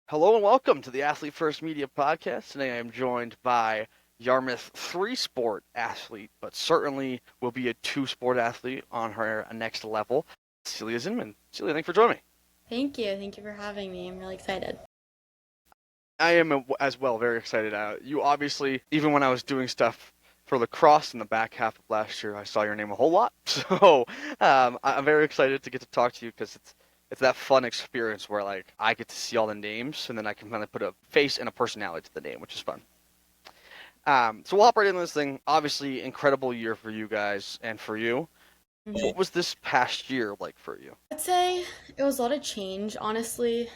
Hello and welcome to the Athlete First Media Podcast. Today I am joined by Yarmouth three-sport athlete, but certainly will be a two-sport athlete on her next level, Celia Zinman. Celia, thanks for joining me. Thank you. Thank you for having me. I'm really excited. I am as well very excited. You obviously, even when I was doing stuff for lacrosse in the back half of last year, I saw your name a whole lot. So I'm very excited to get to talk to you because it's that fun experience where like I get to see all the names and then I can kind of put a face and a personality to the name, which is fun. So we'll hop right into this thing. Obviously, incredible year for you guys and for you. What was this past year like for you? I'd say it was a lot of change, honestly.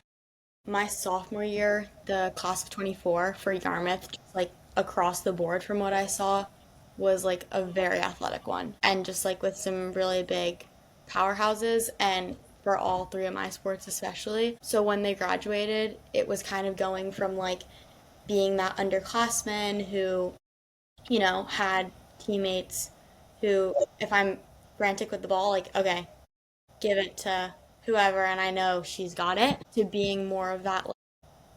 My sophomore year, the class of 24 for Yarmouth, just like across the board from what I saw, was like a very athletic one. And just like with some really big powerhouses, and for all three of my sports especially. So when they graduated, it was kind of going from like being that underclassman who, had teammates who, if I'm frantic with the ball, like, okay, give it to whoever and I know she's got it, to being more of that like,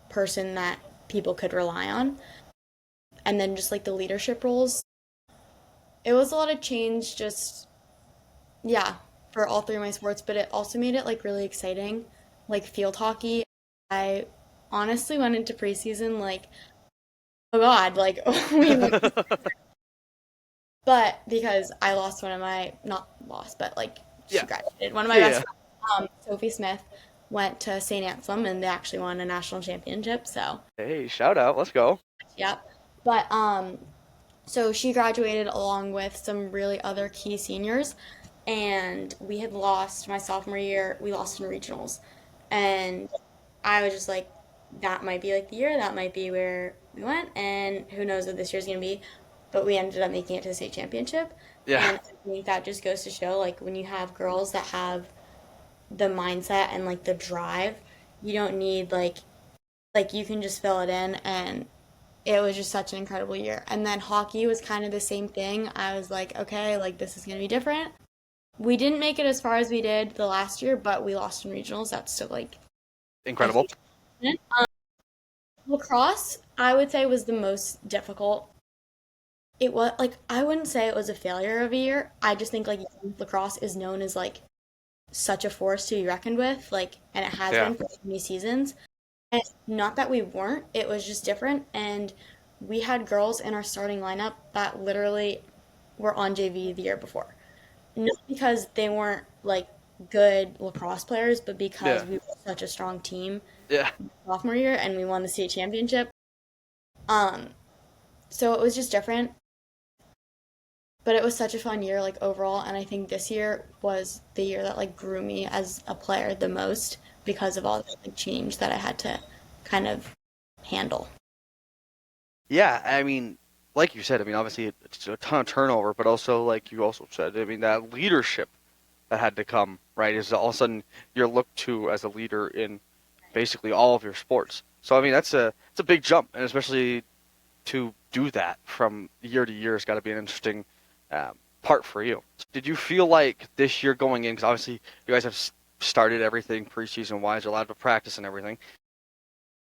person that people could rely on. And then just like the leadership roles. It was a lot of change, just, yeah, for all three of my sports, but it also made it like really exciting. Like field hockey, I honestly went into preseason like, oh God, like, we might, but because I lost one of my, not lost, but like she Yeah, graduated. One of my yeah, best yeah. friends, Sophie Smith, went to St. Anselm and they actually won a national championship. So, Hey, shout out. Let's go. yep. But so she graduated along with some really other key seniors, and we had lost my sophomore year. We lost in regionals, and I was just like, that might be like the year. That might be where we went, and who knows what this year's gonna be. But we ended up making it to the state championship, Yeah, and I think that just goes to show, like, when you have girls that have the mindset and like the drive, you don't need like you can just fill it in, and it was just such an incredible year. And then hockey was kind of the same thing. I was like, okay, like this is going to be different. We didn't make it as far as we did the last year, but we lost in regionals. That's still like a incredible. huge accomplishment. Lacrosse, I would say, was the most difficult. It was like, I wouldn't say it was a failure of a year. I just think like lacrosse is known as like such a force to be reckoned with, like, and it has Yeah, been for so many seasons. And not that we weren't, it was just different. And we had girls in our starting lineup that literally were on JV the year before. Not because they weren't like good lacrosse players, but because yeah, we were such a strong team yeah. sophomore year and we won the state championship. Um, so it was just different, but it was such a fun year, like overall. And I think this year was the year that like grew me as a player the most because of all the like, change that I had to kind of handle. Yeah, I mean, like you said, I mean, obviously it's a ton of turnover, but also, like you also said, I mean, that leadership that had to come, right, is all of a sudden you're looked to as a leader in basically all of your sports. So, I mean, it's a big jump, and especially to do that from year to year has got to be an interesting part for you. Did you feel like this year going in, because obviously you guys have started everything preseason wise, you're allowed to practice and everything.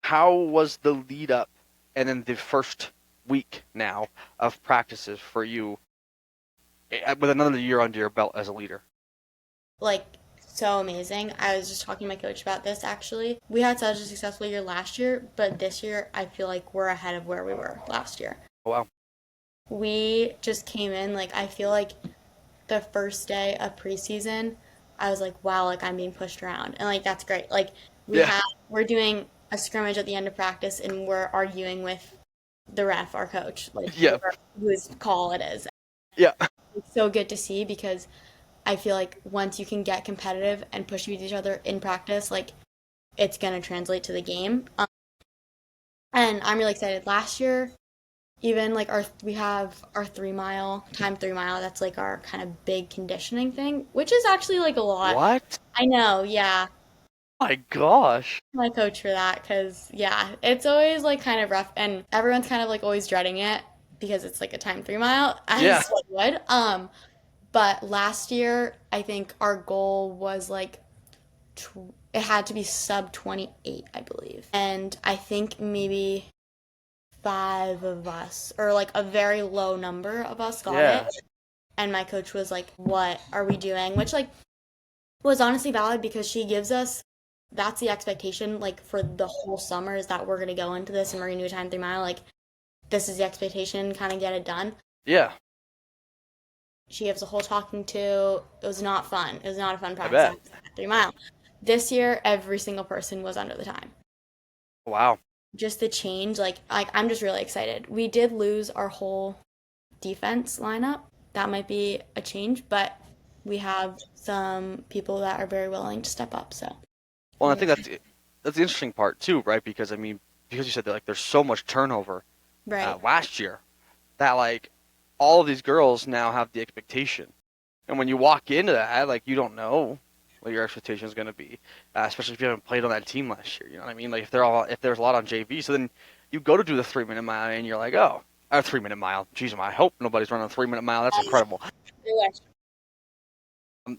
How was the lead up and then the first week now of practices for you with another year under your belt as a leader? Like, so amazing. I was just talking to my coach about this actually. We had such a successful year last year, but this year I feel like we're ahead of where we were last year. Oh, wow. We just came in, like, I feel like the first day of preseason, I was like, wow, like I'm being pushed around. And like that's great. Like Yeah. we're doing a scrimmage at the end of practice and we're arguing with the ref, our coach, like Yeah. over whose call it is. Yeah. It's so good to see because I feel like once you can get competitive and push with each other in practice, like it's gonna translate to the game. And I'm really excited. Last year, even like we have our 3 mile time 3 mile. That's like our kind of big conditioning thing, which is actually like a lot. What? I know, yeah. My gosh. My coach for that because yeah, it's always like kind of rough, and everyone's kind of like always dreading it because it's like a time 3 mile, Yeah. as one would. But last year, I think our goal was like it had to be sub 28, I believe. And I think maybe five of us, or like a very low number of us, got it. Yeah. And my coach was like, "What are we doing?" Which like was honestly valid because she gives us that's the expectation like for the whole summer is that we're gonna go into this and we're gonna do a time 3 mile. Like this is the expectation, kind of get it done. Yeah. She gives a whole talking to. It was not fun. It was not a fun I practice bet. after 3 mile. This year, every single person was under the time. Wow. Just the change, like I'm just really excited. We did lose our whole defense lineup. That might be a change, but we have some people that are very willing to step up. So Well, I I'm think excited. that's the interesting part too, right? Because I mean, because you said that like there's so much turnover Right, last year that like all of these girls now have the expectation, and when you walk into that, like you don't know what your expectation is going to be, especially if you haven't played on that team last year. You know what I mean? Like if there's a lot on JV, so then you go to do the 3 minute mile and you're like, oh, a 3 minute mile. Jeez, I hope nobody's running a 3 minute mile. That's incredible.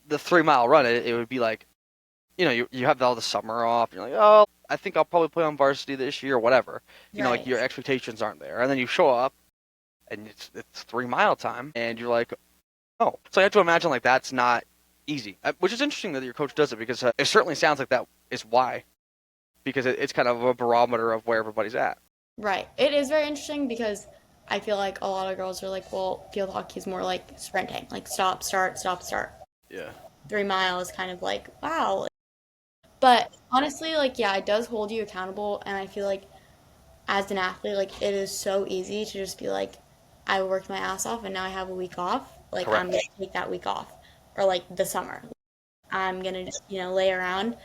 The 3 mile run, it would be like you have all the summer off. You're like, oh, I think I'll probably play on varsity this year or whatever. Like right, your expectations aren't there, and then you show up and it's 3 mile time, and you're like, oh. So I have to imagine like that's not easy, which is interesting that your coach does it because it certainly sounds like that is why, because it's kind of a barometer of where everybody's at. right. It is very interesting because I feel like a lot of girls are like, well, field hockey is more like sprinting, like stop, start, stop, start. Yeah. 3 mile is kind of like, wow. But honestly, like, yeah, it does hold you accountable. And I feel like as an athlete, like, it is so easy to just be like, I worked my ass off and now I have a week off. Like, I'm going Correct. to take that week off. Or like the summer. I'm going to just, lay around.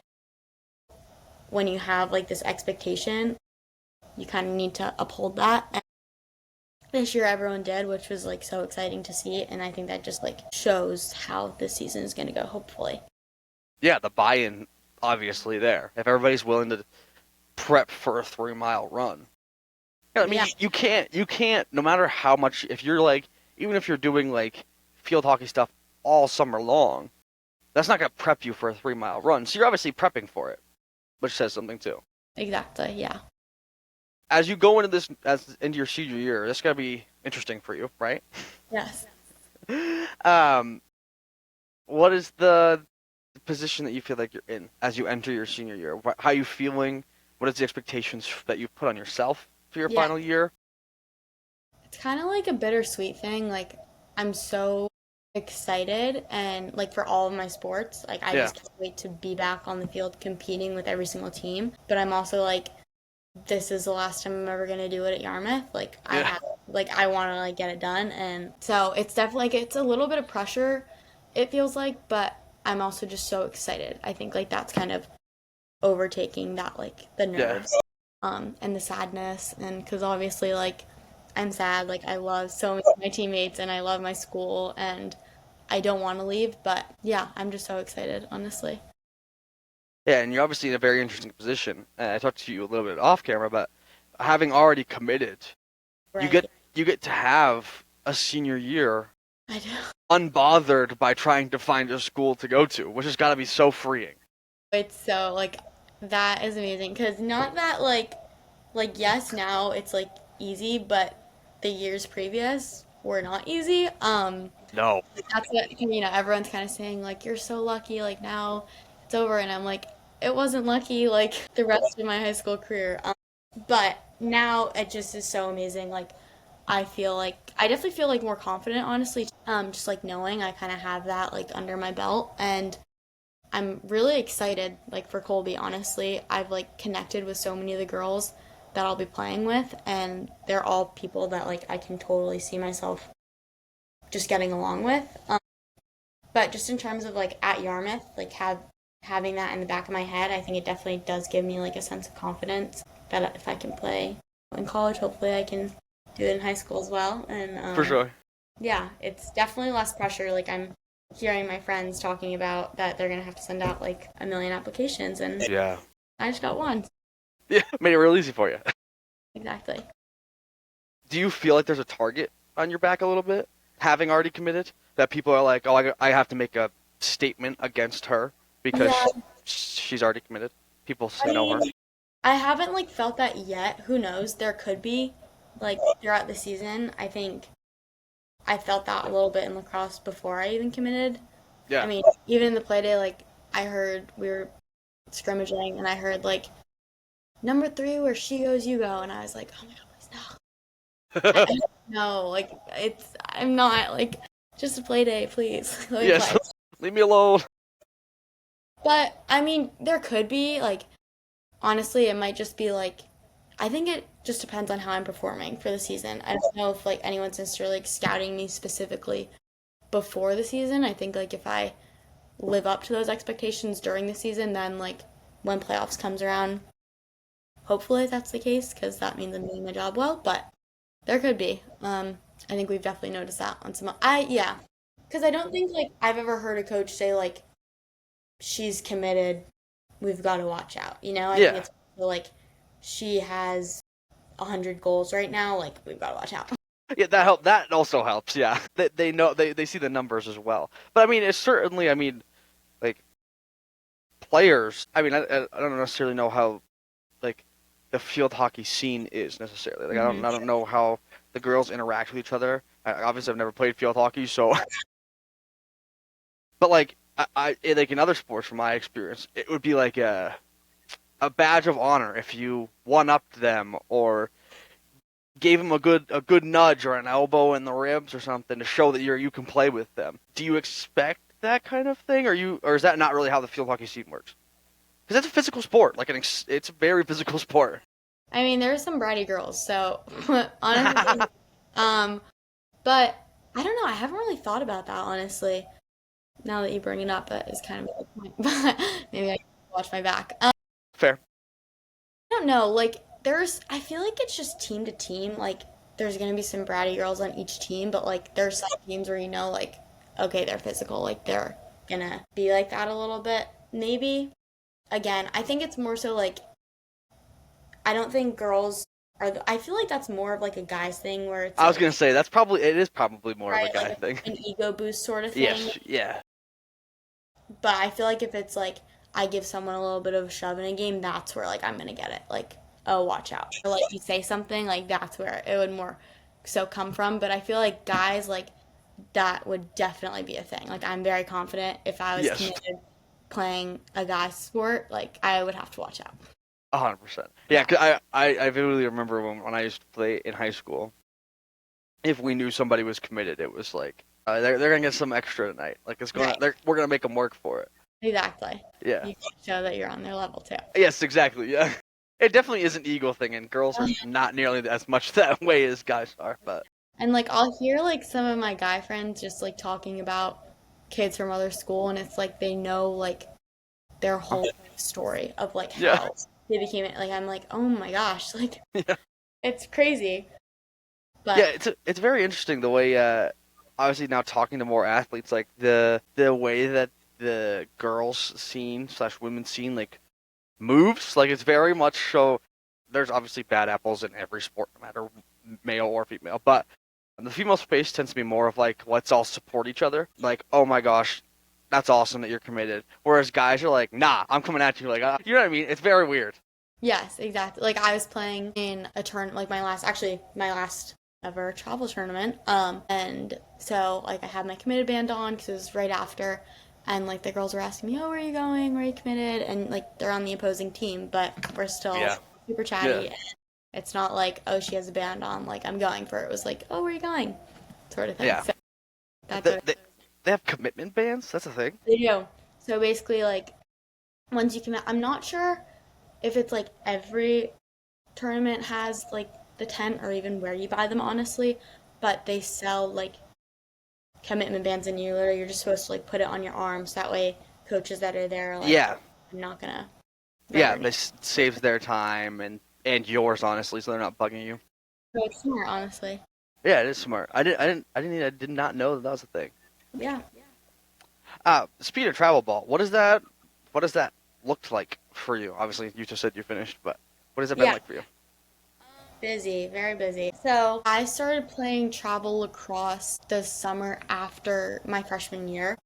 When you have like this expectation, you kind of need to uphold that. And this year everyone did, which was like so exciting to see. And I think that just like shows how this season is going to go, hopefully. Yeah, the buy-in obviously there. If everybody's willing to prep for a 3 mile run, yeah, I mean Yeah, you can't no matter how much if you're like even if you're doing like field hockey stuff all summer long, that's not gonna prep you for a 3 mile run. So you're obviously prepping for it, which says something too. exactly. Yeah. As you go into this as into your senior year, this gotta be interesting for you, right? Yes. um, what is the position that you feel like you're in as you enter your senior year? How are you feeling? What is the expectations that you put on yourself for your Yeah. final year? It's kind of like a bittersweet thing. Like, I'm so excited and like for all of my sports. Like, I Yeah, just can't wait to be back on the field competing with every single team. But I'm also like, this is the last time I'm ever gonna do it at Yarmouth. Like, yeah, I want to like get it done. And so it's definitely like, it's a little bit of pressure, it feels like, but I'm also just so excited. I think like that's kind of overtaking that like the yeah. nerves and the sadness and because obviously like I'm sad like I love so many of my teammates and I love my school and I don't want to leave but yeah I'm just so excited honestly. Yeah, and you're obviously in a very interesting position. I talked to you a little bit off camera, but having already committed, you Right. get you get to have a senior year I do. unbothered by trying to find a school to go to, which has got to be so freeing. It's so like that is amazing because not that like yes now it's like easy but the years previous were not easy. No. That's what everyone's kind of saying like you're so lucky like now it's over and I'm like it wasn't lucky like the rest of my high school career. But now it just is so amazing. Like I feel like I definitely feel like more confident honestly. Just like knowing I kind of have that like under my belt and I'm really excited like for Colby honestly. I've like connected with so many of the girls that I'll be playing with and they're all people that like I can totally see myself just getting along with. But just in terms of like at Yarmouth, like having that in the back of my head, I think it definitely does give me like a sense of confidence that if I can play in college, hopefully I can do it in high school as well. And For sure. yeah, it's definitely less pressure. Like I'm hearing my friends talking about that they're gonna have to send out like a million applications, and Yeah. I just got one. Yeah, made it real easy for you. Exactly. Do you feel like there's a target on your back a little bit, having already committed? That people are like, oh, I have to make a statement against her because Yeah. she's already committed. People I know mean, her. I haven't like felt that yet. Who knows? There could be like throughout the season. I think I felt that a little bit in lacrosse before I even committed. I Yeah. mean, even in the play day, like I heard we were scrimmaging and I heard like number three where she goes, you go, and I was like, oh my god, please no. I don't know, like I'm not like just a play day, please. Let me Yes. play. Leave me alone. But I mean, there could be like honestly, it might just be like I think it just depends on how I'm performing for the season. I don't know if like anyone's necessarily like scouting me specifically before the season. I think like if I live up to those expectations during the season, then like when playoffs comes around, hopefully that's the case because that means I'm doing my job well. But there could be. I think we've definitely noticed that on some. I yeah, because I don't think like I've ever heard a coach say like she's committed. We've got to watch out. You know, I think Yeah. it's like she has 100 goals right now. Like we've got to watch out. Yeah, that help. That also helps. Yeah, they know they see the numbers as well. But I mean, it's certainly. I mean, like players. I mean, I don't necessarily know how like the field hockey scene is necessarily. Like Hmm. I don't know how the girls interact with each other. Obviously, I've never played field hockey, so. But like like in other sports, from my experience, it would be like a badge of honor if you one upped them or gave them a good nudge or an elbow in the ribs or something to show that you can play with them. Do you expect that kind of thing, or is that not really how the field hockey scene works? Because it's a physical sport, it's a very physical sport. I mean, there are some bratty girls, so honestly, um, but I don't know. I haven't really thought about that honestly. Now that you bring it up, that is kind of a good point. But maybe I can watch my back. Fair. I don't know. Like, I feel like it's just team to team. Like, there's gonna be some bratty girls on each team, but like, there's some teams where you know, like, okay, they're physical. Like, they're gonna be like that a little bit. Maybe. Again, I think it's more so like, I don't think girls are. I feel like that's more of like a guy's thing where it's I was like, gonna say it is probably more of a right, guy like thing. an ego boost sort of thing. Yes, yeah, But I feel like if it's like I give someone a little bit of a shove in a game, that's where like I'm gonna get it. Like, oh, watch out. Or like you say something, like that's where it would more so come from. But I feel like guys like that would definitely be a thing. Like I'm very confident if I was yes, committed playing a guy's sport, like I would have to watch out. 100%. Yeah, Yeah. 'cause I vividly remember when I used to play in high school. If we knew somebody was committed, it was like they're gonna get some extra tonight. Like Right. we're gonna make them work for it. Exactly. Yeah. You can show that you're on their level too. Yes, exactly. Yeah. It definitely is an ego thing, and girls are not nearly as much that way as guys are. But And like I'll hear like some of my guy friends just like talking about kids from other school and it's like they know like their whole story of like yeah, how they became it. Like I'm like, oh my gosh, like yeah, it's crazy. yeah. But It's very interesting the way obviously now talking to more athletes, like the way that the girls scene slash women's scene like moves. Like it's very much so. There's obviously bad apples in every sport, no matter male or female, but the female space tends to be more of like, let's all support each other. Like, oh my gosh, that's awesome that you're committed. Whereas guys are like, nah, I'm coming at you. Like, you know what I mean? It's very weird. yes, exactly. Like I was playing in a turn like my last ever travel tournament. And so like I had my committed band on because it was right after and like the girls were asking me, "Oh, where are you going? Where are you committed?" And like they're on the opposing team, but we're still Yeah, super yeah, chatty. It's not like, "Oh, she has a band on, like I'm going for it." It was like, "Oh, where are you going?" sort of thing. yeah. So that's They, what they, they have commitment bands. That's a thing. they do. So basically like once you commit, I'm not sure if it's like every tournament has like the tent or even where you buy them honestly, but they sell like commitment bands and you're just supposed to like put it on your arm so that way coaches that are there are like, Yeah, oh, I'm not gonna write yeah. her name. This saves their time and yours, honestly, so they're not bugging you. So it's smart, honestly. Yeah, it is smart. I did not know that was a thing. Yeah. Speed of travel ball. What does that look like for you? Obviously, you just said you finished, but what has it been Yeah. like for you? Busy, very busy. So I started playing travel lacrosse the summer after my freshman year.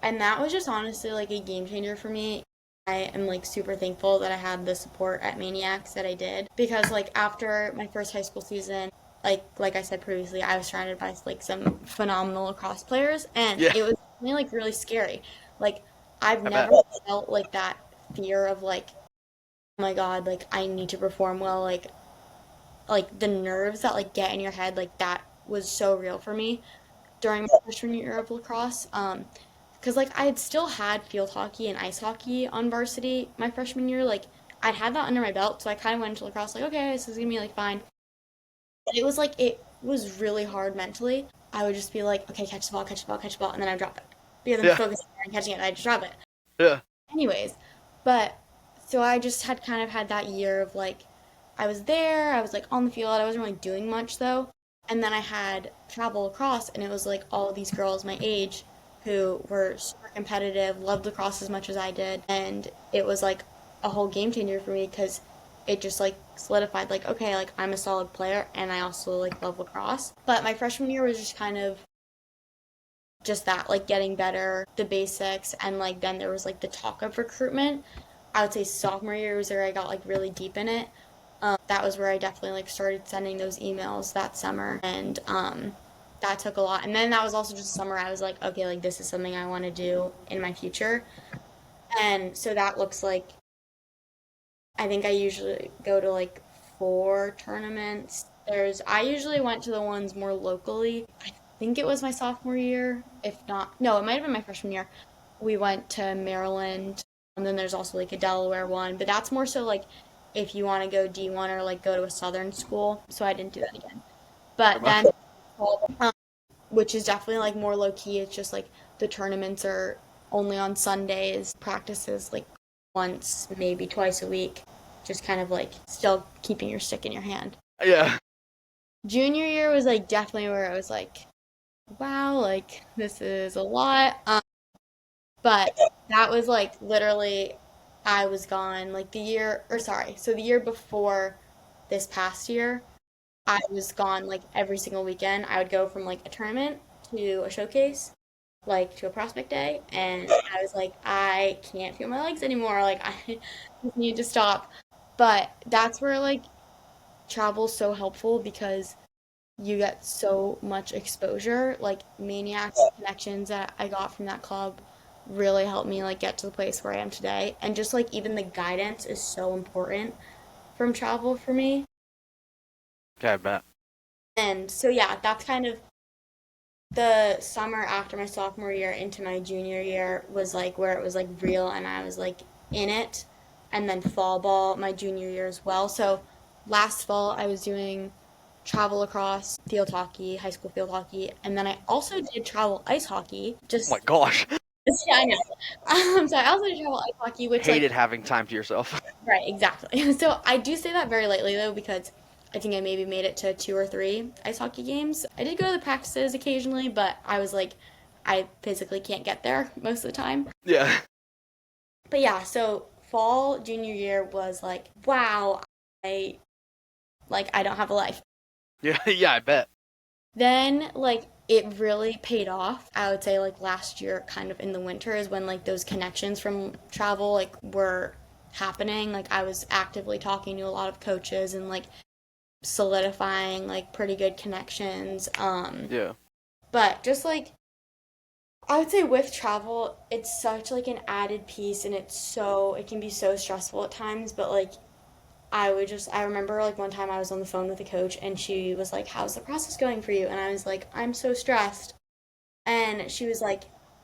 And that was just honestly like a game changer for me. I am like super thankful that I had the support at Maniacs that I did because like after my first high school season, like I said previously, I was surrounded by like some phenomenal lacrosse players, and Yeah, it was really like really scary. Like I've I never bet. felt like that fear of like, oh my God, like I need to perform well, like the nerves that like get in your head, like that was so real for me during my freshman year of lacrosse. Because like I had still had field hockey and ice hockey on varsity my freshman year. Like I'd had that under my belt, so I kind of went into lacrosse like, okay, this is gonna be like fine. But it was like it was really hard mentally. I would just be like, okay, catch the ball, catch the ball, catch the ball, and then I drop it because I'm Yeah, focused on catching it, and I just drop it. yeah. Anyways, but so I just had kind of had that year of like I was there, I was like on the field, I wasn't really doing much though. And then I had travel across and it was like all of these girls my age who were super competitive, loved lacrosse as much as I did, and it was like a whole game changer for me because it just like solidified like okay, like I'm a solid player and I also like love lacrosse. But my freshman year was just kind of just that, like getting better, the basics, and like then there was like the talk of recruitment. I would say sophomore year was where I got like really deep in it. That was where I definitely like started sending those emails that summer, and that took a lot. And then that was also just summer. I was like, okay, like this is something I want to do in my future, and so that looks like I think I usually go to like 4 tournaments. I usually went to the ones more locally. I think it was my sophomore year. If not, no, it might have been my freshman year. We went to Maryland, and then there's also like a Delaware one, but that's more so like if you want to go D1 or like go to a southern school. So I didn't do that again. But then, um, which is definitely like more low key. It's just like the tournaments are only on Sundays, practices like once, maybe twice a week, just kind of like still keeping your stick in your hand. Yeah. Junior year was like definitely where I was like, wow, like this is a lot. But that was like literally, I was gone like the year, or sorry, so the year before this past year, I was gone like every single weekend. I would go from like a tournament to a showcase, like to a prospect day, and I was like, I can't feel my legs anymore. Like I just need to stop. But that's where like travel's so helpful because you get so much exposure. Like Maniacs connections that I got from that club really helped me like get to the place where I am today. And just like even the guidance is so important from travel for me. Okay, I bet. And so yeah, that's kind of the summer after my sophomore year into my junior year was like where it was like real and I was like in it. And then fall ball my junior year as well. So last fall I was doing travel across field hockey, high school field hockey, and then I also did travel ice hockey. Oh my Just gosh. yeah, I know. So I also did travel ice hockey, which like Hated having time to yourself. right, exactly. So I do say that very lightly though because I think I maybe made it to 2 or 3 ice hockey games. I did go to the practices occasionally, but I was like, I physically can't get there most of the time. Yeah. But yeah, so fall junior year was like, wow, I I don't have a life. Yeah, yeah, I bet. Then like it really paid off. I would say like last year, kind of in the winter, is when like those connections from travel like were happening. Like I was actively talking to a lot of coaches and like solidifying like pretty good connections. Yeah. But just like I would say with travel, it's such like an added piece and it can be so stressful at times, but like I remember like one time I was on the phone with a coach and she was like, "How's the process going for you?" And I was like, "I'm so stressed." And she was like,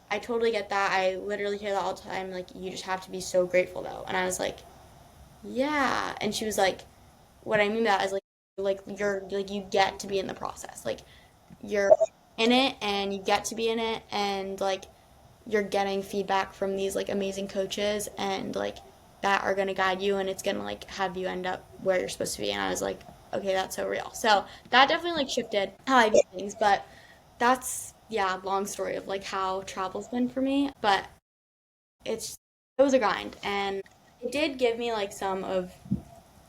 "I totally get that. I literally hear that all the time. Like, you just have to be so grateful though." And I was like, "Yeah." And she was like, "What I mean by that is like you're like you get to be in the process. Like you're in it and you get to be in it and like you're getting feedback from these like amazing coaches and like that are going to guide you and it's going to like have you end up where you're supposed to be." And I was like, okay, that's so real. So that definitely like shifted how I view things. But that's, yeah, long story of like how travel's been for me. But it was a grind and it did give me like some of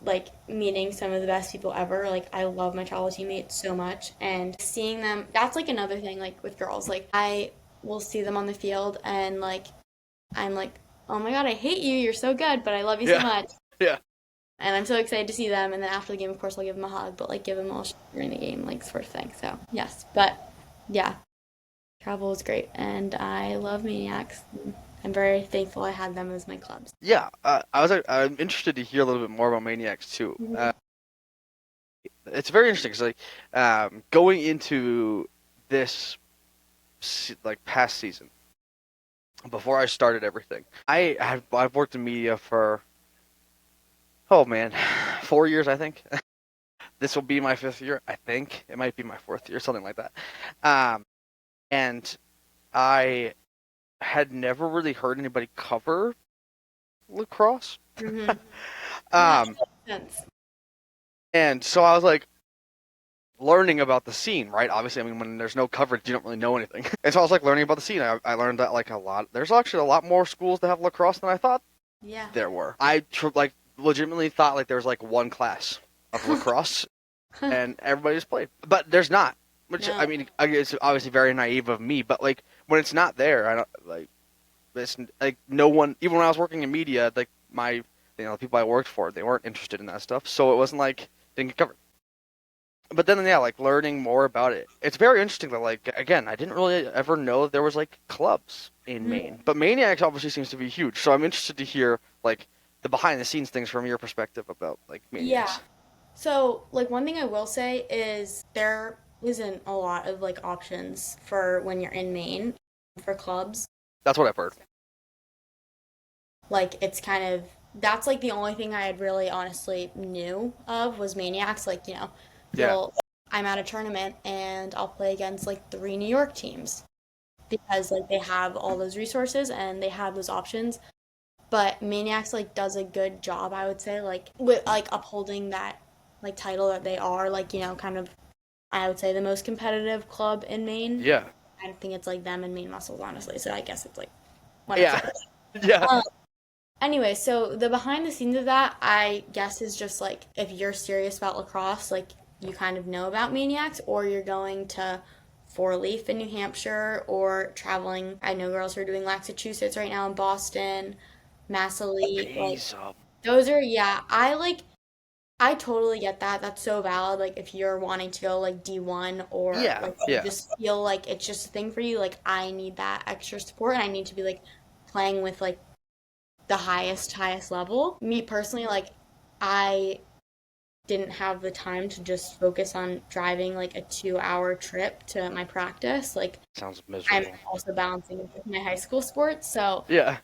like meeting some of the best people ever. Like I love my travel teammates so much and seeing them, that's like another thing like with girls. Like I will see them on the field and like I'm like oh my God, I hate you. You're so good, but I love you so Yeah, much. yeah, And I'm so excited to see them. And then after the game, of course, I'll give them a hug, but like give them all during the game, like sort of thing. So yes, but yeah, travel was great, and I love Maniacs. I'm very thankful I had them as my clubs. yeah. I'm interested to hear a little bit more about Maniacs too. Mhm. It's very interesting because going into this like past season before I started everything, I've worked in media for oh man, 4 years I think. This will be my fifth year. I think it might be my fourth year, something like that. Um, and I had never really heard anybody cover lacrosse. Mhm. Yeah, Um, that makes sense. and so I was like learning about the scene, right? Obviously, I mean, when there's no coverage, you don't really know anything. And so I was like learning about the scene. I learned that like a lot. There's actually a lot more schools that have lacrosse than I thought Yeah. there were. Like legitimately thought like there was like one class of lacrosse and everybody just played, but there's not. Which I No. mean, it's obviously very naive of me, but like when it's not there, I don't like it's like no one. Even when I was working in media, like the people I worked for, they weren't interested in that stuff, so it wasn't like didn't get covered. But then yeah, like learning more about it, it's very interesting that like again, I didn't really ever know there was like clubs in Mhm. Maine, but Maniacs obviously seems to be huge. So I'm interested to hear like the behind the scenes things from your perspective about like Yeah. Maniacs. So, like, one thing I will say is there isn't a lot of like options for when you're in Maine for clubs. That's what I've heard. Like, it's kind of that's like the only thing I had really honestly knew of was Maniacs. Like, Yeah, you'll I'm at a tournament and I'll play against like three New York teams because like they have all those resources and they have those options. But Maniacs like does a good job, I would say, like with like upholding that like title that they are, like, kind of I would say the most competitive club in Maine. yeah, I think it's like them and Maine Muscles, honestly. So I guess it's like one of yeah, those. yeah. Um, anyway, so the behind the scenes of that, I guess, is just like if you're serious about lacrosse, like you kind of know about Maniacs, or you're going to Four Leaf in New Hampshire, or traveling. I know girls who are doing Massachusetts right now in Boston, Massilley. Like Amazing. those are, yeah. I totally get that. That's so valid. Like if you're wanting to go like D1 or Yeah, like you yeah, just feel like it's just a thing for you, like I need that extra support and I need to be like playing with like the highest level. Me personally, like I didn't have the time to just focus on driving like a 2 hour trip to my practice. Like sounds I'm miserable. also balancing with my high school sports. So, Yeah,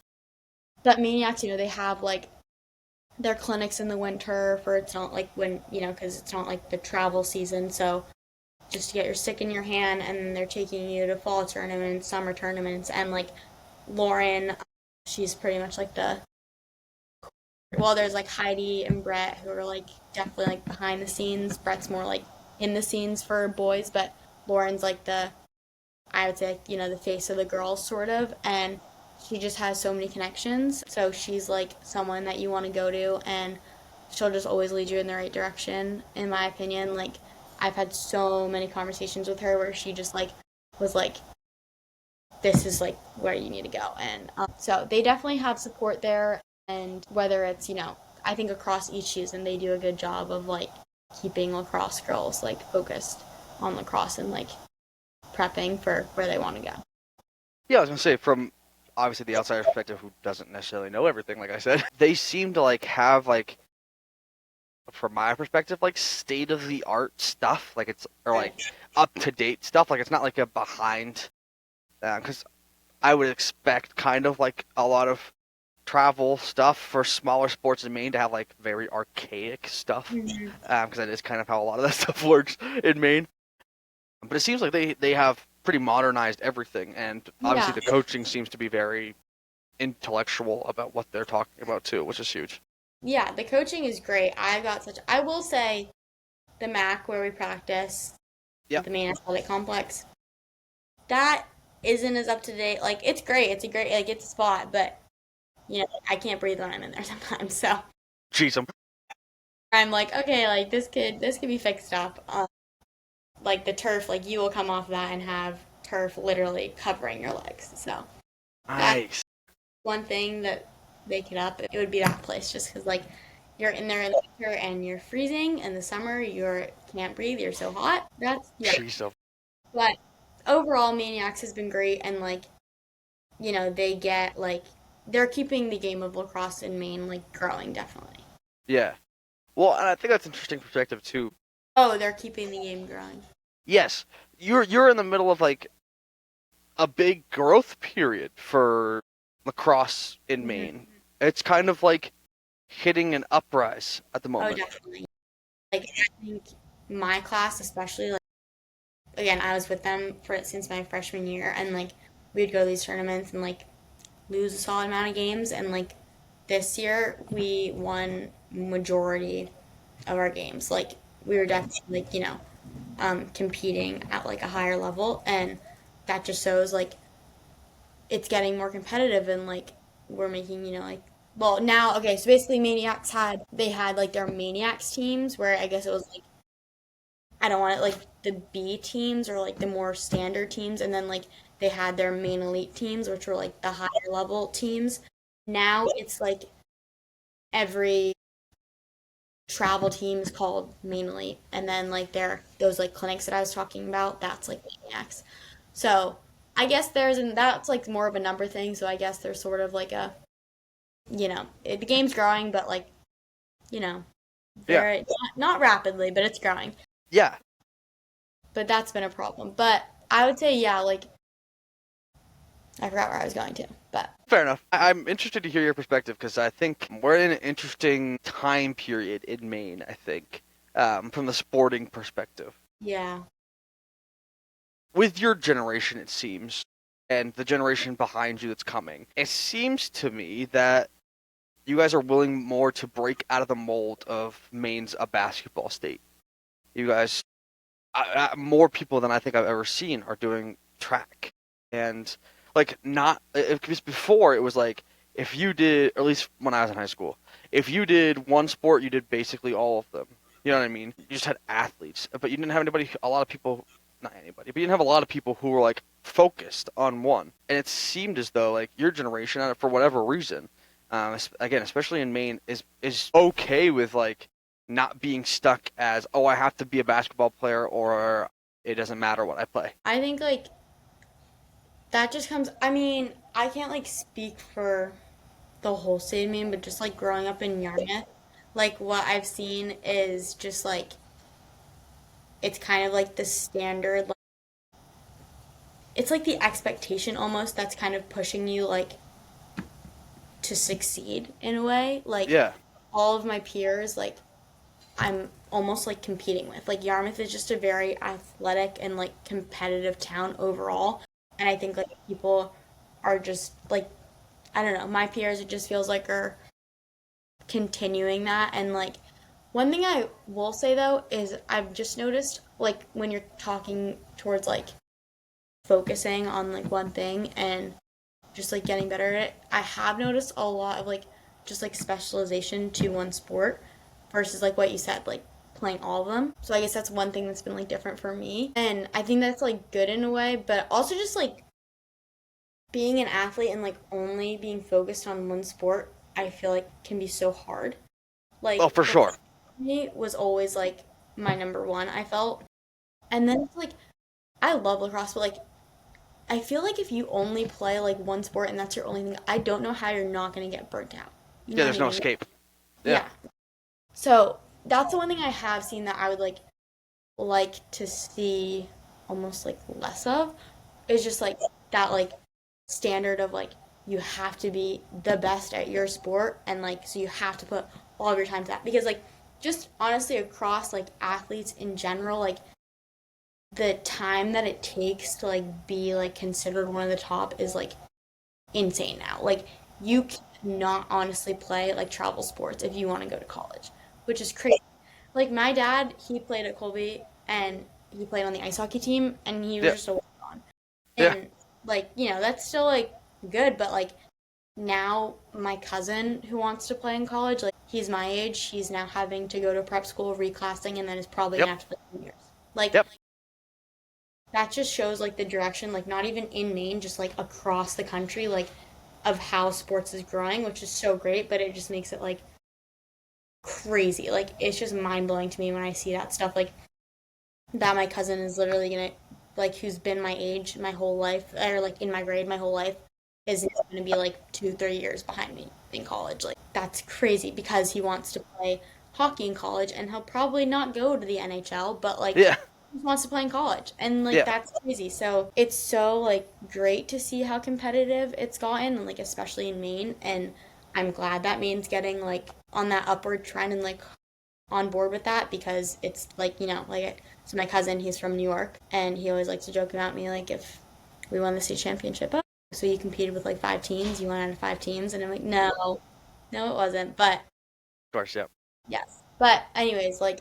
but Maniacs, they have like their clinics in the winter for it's not like when, because it's not like the travel season. So just to get your stick in your hand, and then they're taking you to fall tournaments, summer tournaments, and like Lauren, she's pretty much like there's like Heidi and Brett who are like definitely like behind the scenes. Brett's more like in the scenes for boys, but Lauren's like I would say, the face of the girls sort of, and she just has so many connections. So she's like someone that you want to go to, and she'll just always lead you in the right direction, in my opinion. Like I've had so many conversations with her where she just like was like, this is like where you need to go, and so they definitely have support there. And whether it's, I think across each season they do a good job of like keeping lacrosse girls like focused on lacrosse and like prepping for where they want to go. yeah. I was gonna say from obviously the outsider perspective, who doesn't necessarily know everything, like I said, they seem to like have like from my perspective, like state of the art stuff, like it's or like Right. up to date stuff. Like it's not like a behind, because I would expect kind of like a lot of travel stuff for smaller sports in Maine to have like very archaic stuff, Mhm. because that is kind of how a lot of that stuff works in Maine. But it seems like they have pretty modernized everything, and obviously Yeah. the coaching seems to be very intellectual about what they're talking about too, which is huge. Yeah, the coaching is great. I will say the MAC where we practice, Yeah, the main athletic complex, that isn't as up to date. Like it's great. It's a great, like it's a spot, but I can't breathe when I'm in there sometimes. So jeez, I'm like, okay, like this could be fixed up. Like the turf, like you will come off that and have turf literally covering your legs. So that nice. one thing that they could up, it would be that place just because, like, you're in there in the winter and you're freezing. In the summer, you can't breathe. You're so hot. That's, yeah. Jeez, so But overall, Maniacs has been great. And, like, they're keeping the game of lacrosse in Maine, like, growing, definitely. yeah. Well, and I think that's an interesting perspective too. Oh, they're keeping the game growing. Yes, you're in the middle of like a big growth period for lacrosse in Hmm. Maine. It's kind of like hitting an uprise at the Oh, moment. definitely. Like, I think my class, especially, like, again, I was with them for since my freshman year, and like we'd go to these tournaments and like lose a solid amount of games, and like this year we won majority of our games. Like we were definitely like competing at like a higher level, and that just shows like it's getting more competitive, and like we're making like well now okay so basically Maniacs they had like their Maniacs teams where I guess it was like I don't want it like the B teams or like the more standard teams, and then like they had their main elite teams, which were like the higher level teams. Now it's like every travel team is called main elite, and then like those like clinics that I was talking about, that's like Maniacs. So I guess and that's like more of a number thing. So I guess there's sort of like the game's growing, but like you know, Yeah, very not rapidly, but it's growing. yeah, But that's been a problem. But I would say, yeah, like I forgot where I was going to, but fair enough. I'm interested to hear your perspective because I think we're in an interesting time period in Maine. I think from the sporting perspective, yeah, with your generation, it seems, and the generation behind you that's coming, it seems to me that you guys are willing more to break out of the mold of Maine's a basketball state. You guys, more people than I think I've ever seen are doing track, and like not because before it was like if you did, or at least when I was in high school, if you did one sport, you did basically all of them. You know what I mean? You just had athletes, but you didn't have anybody. A lot of people, not anybody, but you didn't have a lot of people who were like focused on one. And it seemed as though like your generation, for whatever reason, again, especially in Maine, is okay with like not being stuck as I have to be a basketball player or it doesn't matter what I play. I think like that just comes. I mean, I can't like speak for the whole state of Maine, but just like growing up in Yarmouth, like what I've seen is just like it's kind of like the standard. Like, it's like the expectation almost that's kind of pushing you like to succeed in a way. Like Yeah, all of my peers, like I'm almost like competing with. Like Yarmouth is just a very athletic and like competitive town overall. And I think like people are just like I don't know, my peers it just feels like are continuing that and like one thing I will say though is I've just noticed like when you're talking towards like focusing on like one thing and just like getting better at it, I have noticed a lot of like just like specialization to one sport versus like what you said, like playing all of them. So I guess that's one thing that's been like different for me. And I think that's like good in a way, but also just like being an athlete and like only being focused on one sport, I feel like can be so hard. well, Like for sure. lacrosse for me was always like my number one, I felt. And then it's like I love lacrosse, but like I feel like if you only play like one sport and that's your only thing, I don't know how you're not going to get burnt out. You know Yeah, what there's I no mean? escape. Yeah, Yeah. So that's the one thing I have seen that I would like to see almost like less of is just like that like standard of like you have to be the best at your sport and like so you have to put all of your time to that because like just honestly across like athletes in general like the time that it takes to like be like considered one of the top is like insane now. Like you cannot honestly play like travel sports if you want to go to college, which is crazy. Like my dad, he played at Colby and he played on the ice hockey team and he was yeah, just a walk-on. yeah, And like, that's still like good, but like now my cousin who wants to play in college, like he's my age, he's now having to go to prep school, reclassing, and then is probably yep, gonna have to play 2 years. Like yep, that just shows like the direction, like not even in Maine, just like across the country, like of how sports is growing, which is so great, but it just makes it like crazy. Like it's just mind blowing to me when I see that stuff. Like that my cousin is literally gonna like who's been my age my whole life or like in my grade my whole life is gonna be like 2 3 years behind me in college. Like that's crazy because he wants to play hockey in college and he'll probably not go to the NHL, but like Yeah, he wants to play in college and like yeah, that's crazy. So it's so like great to see how competitive it's gotten and like especially in Maine, and I'm glad that Maine's getting like on that upward trend and like on board with that because it's like like so my cousin he's from New York and he always likes to joke about me like if we won the state championship, oh, so you competed with like 5 teams, you won out of 5 teams, and I'm like no it wasn't, but of course, yeah, yes, but anyways like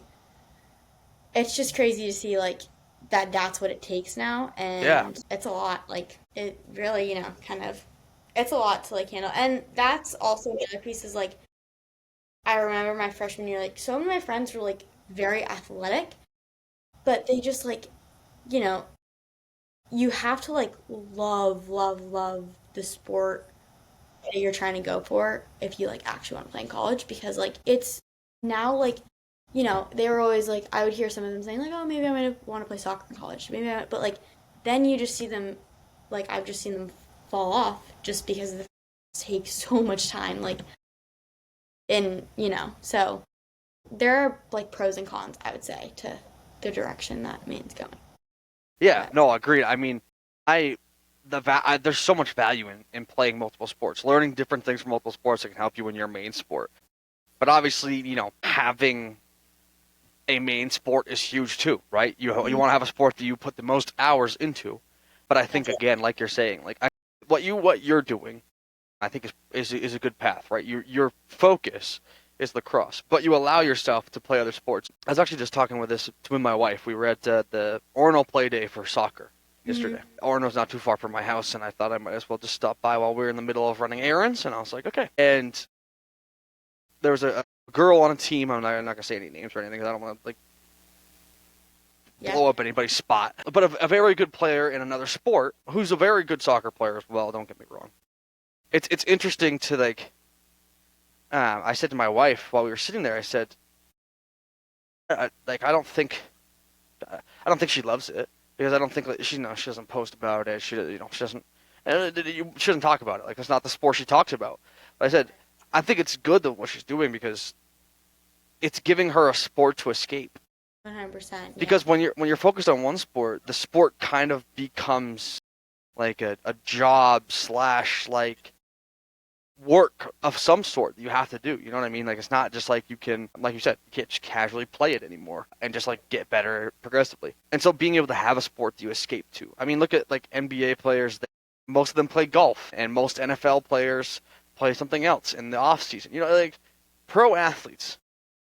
it's just crazy to see like that's what it takes now, yeah, and it's a lot, like it really kind of it's a lot to like handle, and that's also the other piece is like I remember my freshman year, like some of my friends were like very athletic, but they just like, you know, you have to like love the sport that you're trying to go for if you like actually want to play in college because like it's now like they were always like I would hear some of them saying like oh maybe I might want to play soccer in college but like then you just see them like I've just seen them fall off just because the take so much time like in so there are like pros and cons, I would say, to the direction that Maine's going. yeah. But No, agreed. I mean, I there's so much value in playing multiple sports, learning different things from multiple sports that can help you in your main sport. But obviously, having a main sport is huge too, right? You mhm, want to have a sport that you put the most hours into. But I think that's again, like you're saying, what you're doing, I think is a good path, right? Your focus is lacrosse, but you allow yourself to play other sports. I was actually just talking with my wife. We were at the Orno play day for soccer hmm yesterday. Orno's not too far from my house, and I thought I might as well just stop by while we were in the middle of running errands. And I was like, okay. And there was a girl on a team. I'm not gonna say any names or anything because I don't want to like yeah, blow up anybody's spot. But a very good player in another sport who's a very good soccer player as well. Don't get me wrong. It's interesting to like. I said to my wife while we were sitting there, I said, like I don't think she loves it because I don't think like, she doesn't post about it. She doesn't she doesn't talk about it. Like it's not the sport she talks about. But I said I think it's good that what she's doing because it's giving her a sport to escape. 100%, yeah, Because when you're focused on one sport, the sport kind of becomes like a job slash like work of some sort that you have to do. You know what I mean? Like it's not just like you can, like you said, you can't just casually play it anymore and just like get better progressively. And so being able to have a sport that you escape to. I mean, look at like NBA players. Most of them play golf, and most NFL players play something else in the off season. Like pro athletes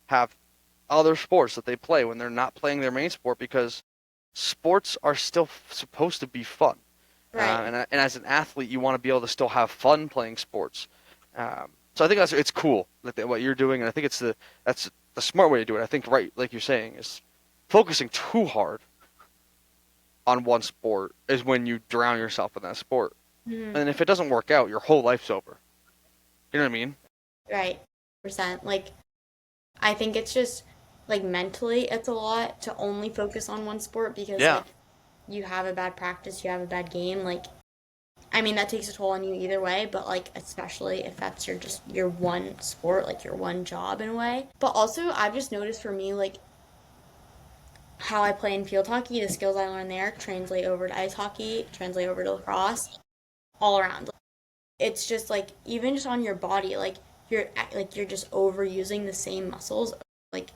have other sports that they play when they're not playing their main sport because sports are still supposed to be fun. right. And as an athlete, you want to be able to still have fun playing sports. So I think it's cool what you're doing, and I think that's the smart way to do it. I think right, like you're saying, is focusing too hard on one sport is when you drown yourself in that sport. hmm And if it doesn't work out, your whole life's over. You know what I mean? right, percent. Like I think it's just like mentally, it's a lot to only focus on one sport because Yeah. like you have a bad practice, you have a bad game, like I mean, that takes a toll on you either way, but like especially if that's your one sport, like your one job in a way. But also, I've just noticed for me like how I play in field hockey, the skills I learn there translate over to ice hockey, translate over to lacrosse, all around. It's just like even just on your body, you're just overusing the same muscles, like,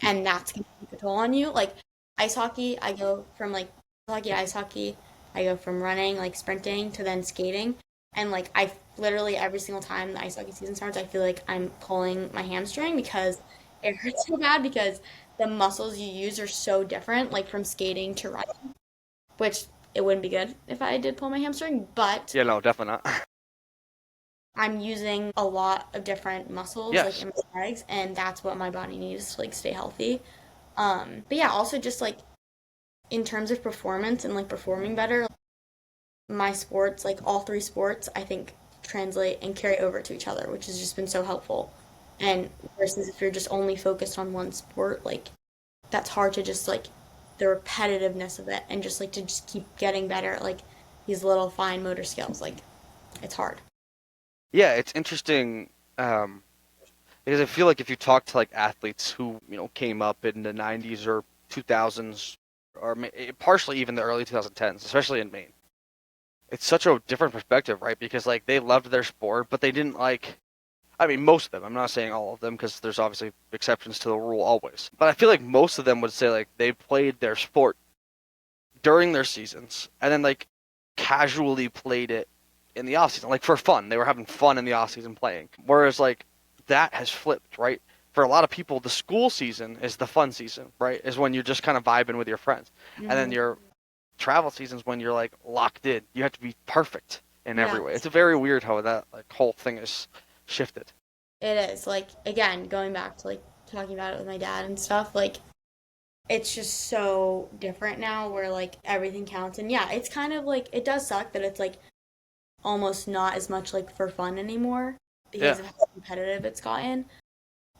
and that's gonna take a toll on you. Like ice hockey, I go from like hockey to ice hockey. I go from running, like sprinting, to then skating, and like I literally every single time the ice hockey season starts, I feel like I'm pulling my hamstring because it hurts so bad because the muscles you use are so different, like from skating to running, which it wouldn't be good if I did pull my hamstring, but Yeah. No, definitely not. I'm using a lot of different muscles like Yes. in my legs, and that's what my body needs to like stay healthy. But yeah, also just like in terms of performance and like performing better, my sports, like all three sports, I think translate and carry over to each other, which has just been so helpful. And versus if you're just only focused on one sport, like that's hard to just like the repetitiveness of it and just like to just keep getting better at like these little fine motor skills. Like it's hard. Yeah, it's interesting because I feel like if you talk to like athletes who came up in the '90s or 2000s or partially even the early 2010s, especially in Maine, it's such a different perspective, right? Because like they loved their sport, but they didn't like. I mean, most of them. I'm not saying all of them because there's obviously exceptions to the rule always. But I feel like most of them would say like they played their sport during their seasons and then like casually played it in the off season, like for fun. They were having fun in the off season playing. Whereas like that has flipped, right? For a lot of people, the school season is the fun season, right? Is when you're just kind of vibing with your friends, and then Hmm. your travel seasons when you're like locked in. You have to be perfect in every Yeah, way. It's very weird how that like whole thing is shifted. it is. Like again, going back to like talking about it with my dad and stuff, like it's just so different now where like everything counts. And yeah, it's kind of like it does suck that it's like almost not as much like for fun anymore Yeah, because of how competitive it's gotten.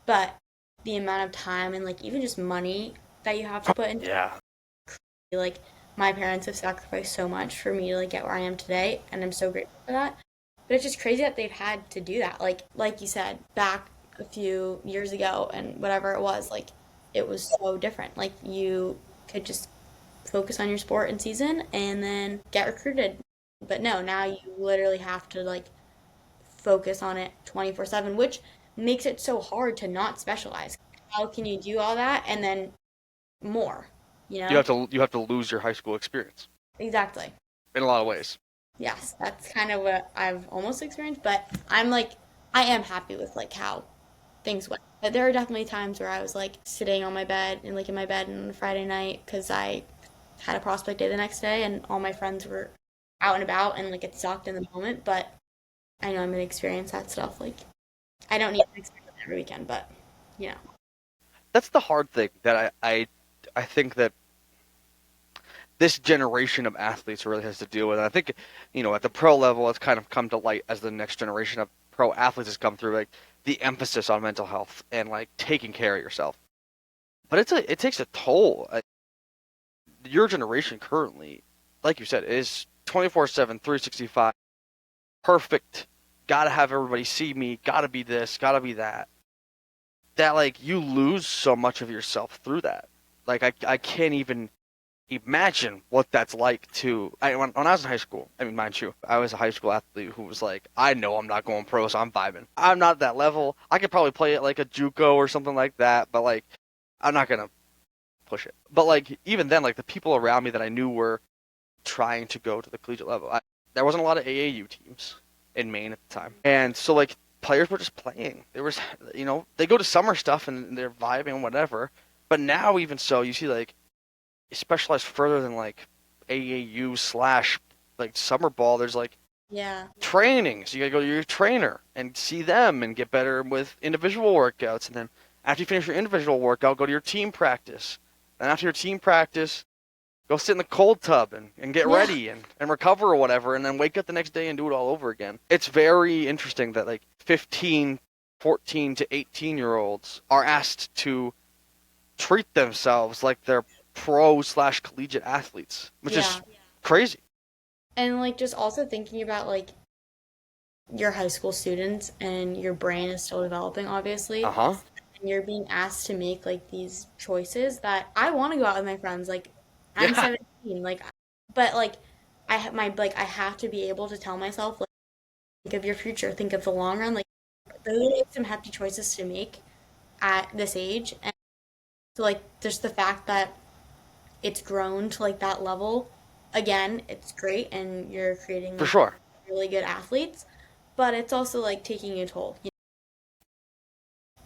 But the amount of time and like even just money that you have to put into yeah, like my parents have sacrificed so much for me to like get where I am today, and I'm so grateful for that. But it's just crazy that they've had to do that. Like you said, back a few years ago and whatever it was, like it was so different. Like you could just focus on your sport in season and then get recruited. But no, now you literally have to like focus on it 24/7, which makes it so hard to not specialize. How can you do all that and then more, you know? you have to lose your high school experience Exactly. in a lot of ways. Yes, that's kind of what I've almost experienced, but I'm like, I am happy with like how things went. But there are definitely times where I was like sitting on my bed and like in my bed on a Friday night because I had a prospect day the next day and all my friends were out and about and like it sucked in the moment. But I know I'm gonna experience that stuff. Like I don't need to experience it every weekend, but you know, That's the hard thing that I think that this generation of athletes really has to deal with. And I think, at the pro level, it's kind of come to light as the next generation of pro athletes has come through, like the emphasis on mental health and like taking care of yourself. But it takes a toll. Your generation currently, like you said, is 24/7, 365, perfect. Gotta have everybody see me. Gotta be this. Gotta be that. That like you lose so much of yourself through that. Like I can't even imagine what that's like when I was in high school. I mean, mind you, I was a high school athlete who was like, I know I'm not going pro, so I'm vibing. I'm not at that level. I could probably play it like a JUCO or something like that, but like, I'm not gonna push it. But like, even then, like the people around me that I knew were trying to go to the collegiate level, there wasn't a lot of AAU teams in Maine at the time, and so like players were just playing. There was, they go to summer stuff and they're vibing and whatever. But now, even so, you see like specialized further than like AAU slash like summer ball. There's like yeah, training, so you gotta go to your trainer and see them and get better with individual workouts. And then after you finish your individual workout, go to your team practice. And after your team practice, go sit in the cold tub and get yeah, ready and recover or whatever. And then wake up the next day and do it all over again. It's very interesting that like 15, 14 to 18-year-olds are asked to treat themselves like they're pro slash collegiate athletes, which yeah. is crazy. And like just also thinking about like your high school students and your brain is still developing, Uh obviously. huh. And you're being asked to make like these choices that I want to go out with my friends. Like I'm Yeah, 17, like but like I have my like I have to be able to tell myself like think of your future, think of the long run. Like those are like, some hefty choices to make at this age. And so like just the fact that it's grown to like that level, again, it's great and you're creating for like sure. really good athletes, but it's also like taking a toll.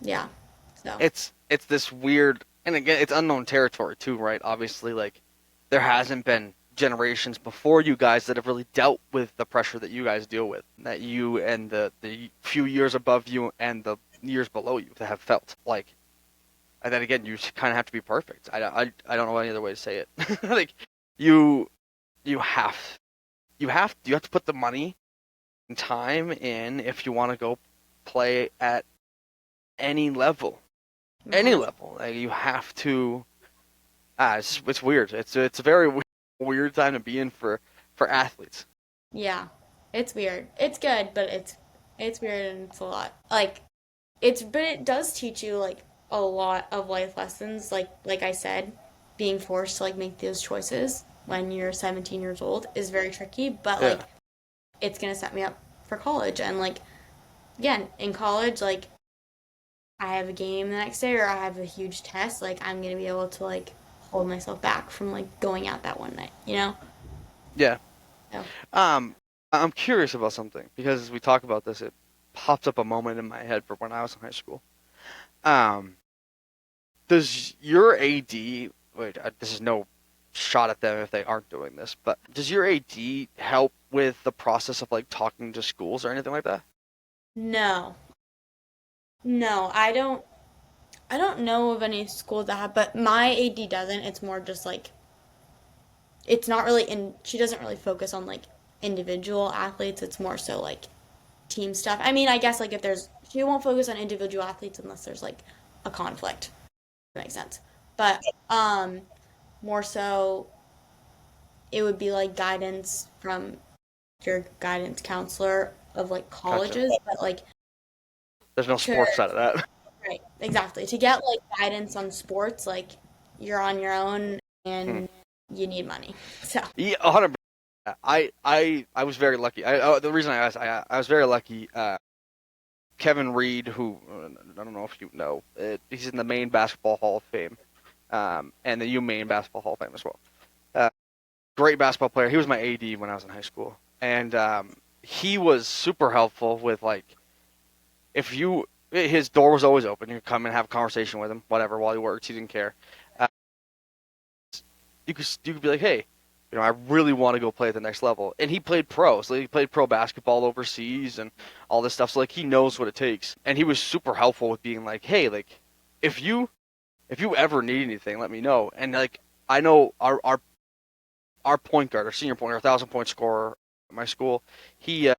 Yeah. So, It's this weird, and again, it's unknown territory too, right? Obviously, like there hasn't been generations before you guys that have really dealt with the pressure that you guys deal with, that you and the few years above you and the years below you that have felt like. And then again, you kind of have to be perfect. I don't know any other way to say it. Like you you have you have to put the money time in if you want to go play at any level. Any Right. level. Like, you have to. It's weird. It's a very weird time to be in for athletes. Yeah. It's weird. It's good, but it's weird and it's a lot. Like it's but it does teach you like a lot of life lessons. Like I said, being forced to like make those choices when you're 17 years old is very tricky, but like Yeah. it's gonna set me up for college. And like again, in college, like I have a game the next day or I have a huge test, like I'm gonna be able to like hold myself back from like going out that one night, you know? Yeah. So Um, I'm curious about something because as we talk about this, it pops up a moment in my head for when I was in high school. Um, does your AD, wait, this is no shot at them if they aren't doing this, but does your AD help with the process of like talking to schools or anything like that? no. No, I don't know of any schools that have, but my AD doesn't. It's more just like it's not really in she doesn't really focus on like individual athletes. It's more so like team stuff. I mean, I guess like if there's she won't focus on individual athletes unless there's like a conflict. That makes sense. But more so it would be like guidance from your guidance counselor of like Gotcha. colleges, but like There's no to sports side of that. right, exactly. To get like guidance on sports, like you're on your own Hmm. and you need money. So, Yeah, 100%. I was very lucky. The reason I asked, I was very lucky. Kevin Reed, who I don't know if you know, he's in the Maine Basketball Hall of Fame, and the U Maine Basketball Hall of Fame as well. Uh, Great basketball player. He was my AD when I was in high school, and he was super helpful with like if you his door was always open. You could come and have a conversation with him, whatever, while he works. He didn't care. Uh, you could be like, hey, I really want to go play at the next level. And he played pro, so he played pro basketball overseas and all this stuff. So like he knows what it takes, and he was super helpful with being like, hey, like if you ever need anything, let me know. And like I know our point guard, our senior point guard, 1,000 point scorer at my school, he uh,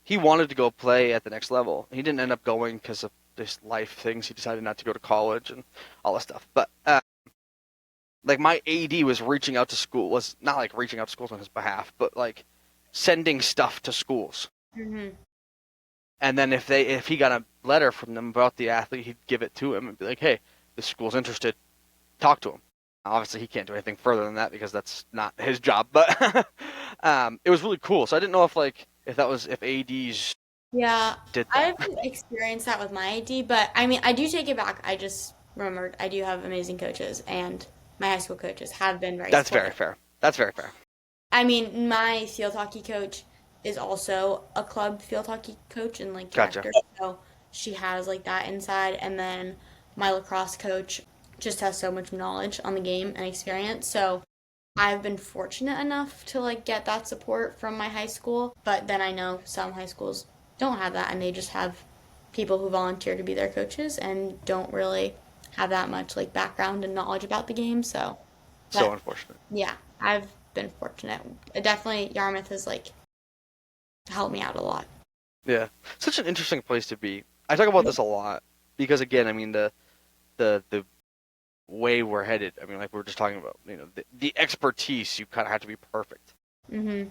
he wanted to go play at the next level. He didn't end up going because of this life things. He decided not to go to college and all this stuff. But like my AD was reaching out to school, was not like reaching out to schools on his behalf, but like sending stuff to schools. hmm And then if he got a letter from them about the athlete, he'd give it to him and be like, "Hey, this school's interested. Talk to him." Obviously, he can't do anything further than that because that's not his job. But it was really cool. So I didn't know if like if ADs yeah, did I that. haven't experienced that with my AD, but I mean, I do take it back. I just remembered I do have amazing coaches, and my high school coaches have been very That's very supportive. fair. That's very fair. I mean, my field hockey coach is also a club field hockey coach and like Gotcha. director, so she has like that inside. And then my lacrosse coach just has so much knowledge on the game and experience. So I've been fortunate enough to like get that support from my high school, but then I know some high schools don't have that and they just have people who volunteer to be their coaches and don't really have that much like background and knowledge about the game. So, So but unfortunate. yeah, I've been fortunate. Definitely, Yarmouth has like helped me out a lot. Yeah, such an interesting place to be. I talk about this a lot because again, I mean the way we're headed. I mean, like we were just talking about, the expertise. You kind of have to be perfect. hmm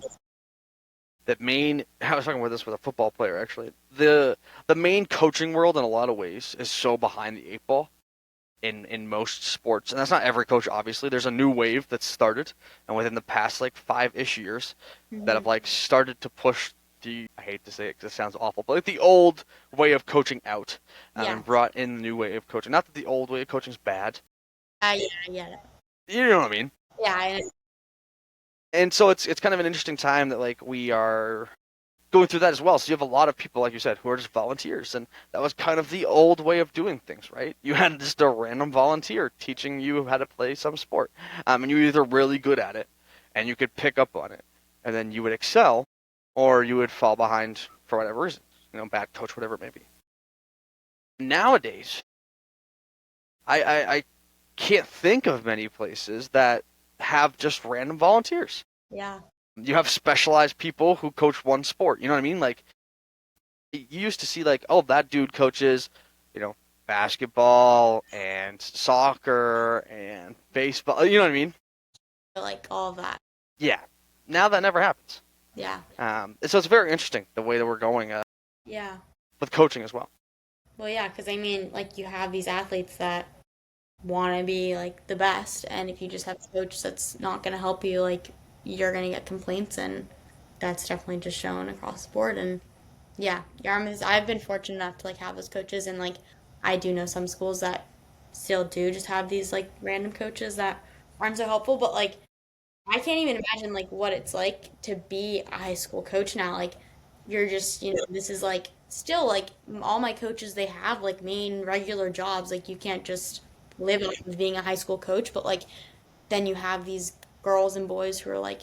That main. I was talking about this with a football player actually. The main coaching world in a lot of ways is so behind the eight ball in most sports, and that's not every coach. Obviously, there's a new wave that's started, and within the past like 5-ish years, that hmm have like started to push the. I hate to say it because it sounds awful, but like the old way of coaching out, Yeah. and brought in the new way of coaching. Not that the old way of coaching is bad. Yeah, yeah, You know what I mean? yeah. I, And so it's kind of an interesting time that like we are going through that as well. So you have a lot of people, like you said, who are just volunteers, and that was kind of the old way of doing things, right? You had just a random volunteer teaching you how to play some sport, and you were either really good at it, and you could pick up on it, and then you would excel, or you would fall behind for whatever reason, bad coach, whatever it may be. Nowadays, I can't think of many places that have just random volunteers. yeah. You have specialized people who coach one sport. You know what I mean? Like you used to see like, oh, that dude coaches, you know, basketball and soccer and baseball. You know what I mean? Like all of that. Yeah. Now that never happens. Yeah. So it's very interesting the way that we're going Yeah. with coaching as well. Well, yeah, because I mean, like you have these athletes that want to be like the best, and if you just have a coach that's not going to help you, like you're going to get complaints, and that's definitely just shown across the board. And yeah, Yarmouth, I've been fortunate enough to like have those coaches, and like I do know some schools that still do just have these like random coaches that aren't so helpful, but like I can't even imagine like what it's like to be a high school coach now. Like you're just, this is like still like all my coaches they have like main regular jobs. Like you can't just live off of being a high school coach, but like then you have these girls and boys who are like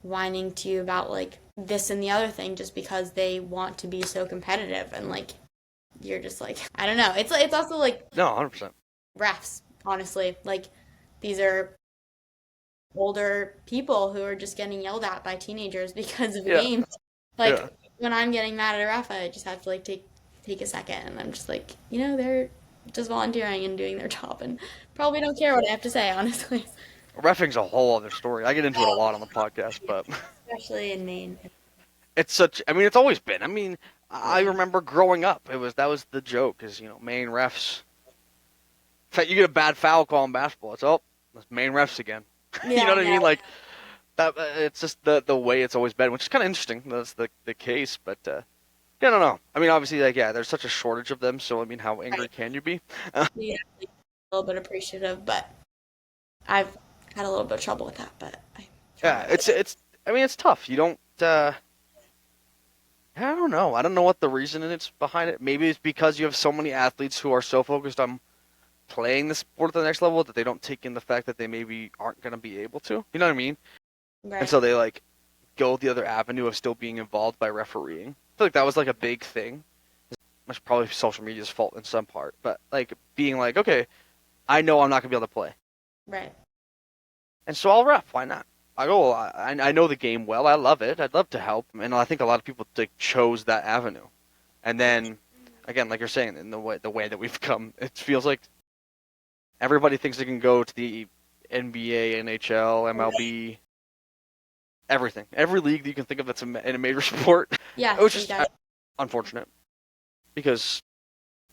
whining to you about like this and the other thing just because they want to be so competitive and like you're just like I don't know. It's also like No, 100%. refs, honestly. Like these are older people who are just getting yelled at by teenagers because of Yeah, games. yeah. Like when I'm getting mad at a ref, I just have to like take a second, and I'm just like, they're just volunteering and doing their job, and probably don't care what I have to say, honestly. Reffing's a whole other story. I get into it a lot on the podcast, but Especially in Maine. it's such. I mean, it's always been. I mean, I Yeah. remember growing up. That was the joke, is main refs. In fact, you get a bad foul call in basketball. It's main refs again. You know Yeah, what I no. mean? Like that. It's just the way it's always been, which is kind of interesting. That's the case, but yeah, I don't know. I mean, obviously, like there's such a shortage of them. So I mean, how angry Right. can you be? Yeah, like, a little bit appreciative, but I've had a little bit of trouble with that, but I try Yeah, my it's best. it's. I mean, it's tough. You don't. I don't know. I don't know what the reason is behind it. Maybe it's because you have so many athletes who are so focused on playing the sport at the next level that they don't take in the fact that they maybe aren't going to be able to. You know what I mean? And Right. so they like go the other avenue of still being involved by refereeing. I feel like that was like a big thing. It's probably social media's fault in some part, but like being like, okay, I know I'm not going to be able to play, Right. and so I'll ref. Why not? I know the game well. I love it. I'd love to help, and I think a lot of people like chose that avenue. And then again, like you're saying, in the way that we've come, it feels like everybody thinks they can go to the NBA, NHL, MLB, everything, every league that you can think of that's in a major sport, Yeah, which so you is got unfortunate because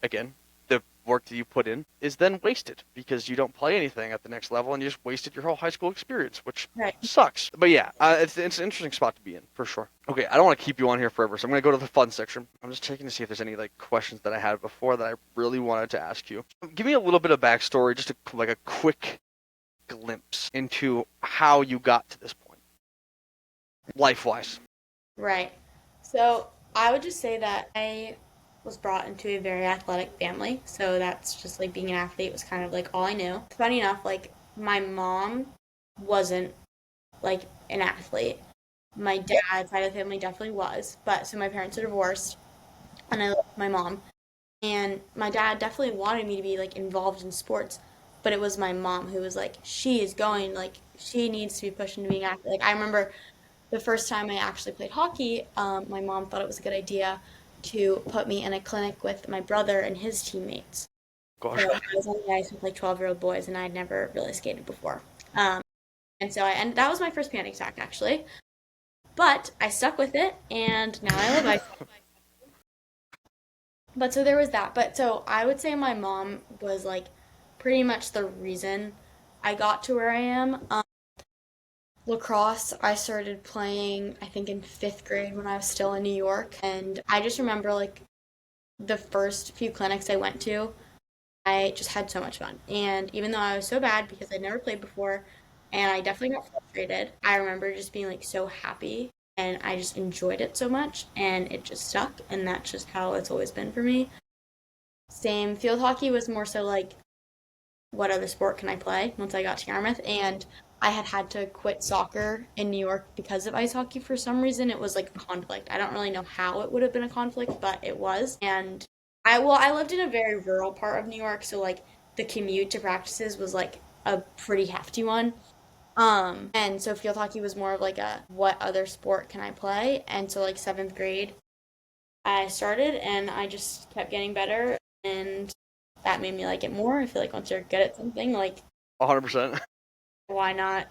again, the work that you put in is then wasted because you don't play anything at the next level and you just wasted your whole high school experience, which right. sucks. But yeah, it's an interesting spot to be in for sure. Okay, I don't want to keep you on here forever, so I'm gonna go to the fun section. I'm just checking to see if there's any like questions that I had before that I really wanted to ask you. Give me a little bit of backstory, just like a quick glimpse into how you got to this point, life wise. Right. So I would just say that I was brought into a very athletic family. So that's just like being an athlete was kind of like all I knew. Funny enough, like my mom wasn't like an athlete. My dad's side of the family definitely was. But so my parents are divorced and I lived with my mom. And my dad definitely wanted me to be like involved in sports. But it was my mom who was like, she is going, like, she needs to be pushed into being an athlete. Like, I remember the first time I actually played hockey, my mom thought it was a good idea to put me in a clinic with my brother and his teammates. So Gosh, I was on the ice with like 12-year-old boys, and I'd never really skated before. Um, and so and that was my first panic attack actually. But I stuck with it, and now I love ice. But so there was that. But so I would say my mom was like pretty much the reason I got to where I am. Lacrosse, I started playing, I think, in fifth grade when I was still in New York. And I just remember, like, the first few clinics I went to, I just had so much fun. And even though I was so bad because I'd never played before and I definitely got frustrated, I remember just being, like, so happy. And I just enjoyed it so much. And it just stuck. And that's just how it's always been for me. Same. Field hockey was more so like, what other sport can I play once I got to Yarmouth? And I had to quit soccer in New York because of ice hockey for some reason. It was like a conflict. I don't really know how it would have been a conflict, but it was. And I lived in a very rural part of New York, so like the commute to practices was like a pretty hefty one. And so field hockey was more of like a what other sport can I play? And so like seventh grade, I started and I just kept getting better and that made me like it more. I feel like once you're good at something, like 100%. why not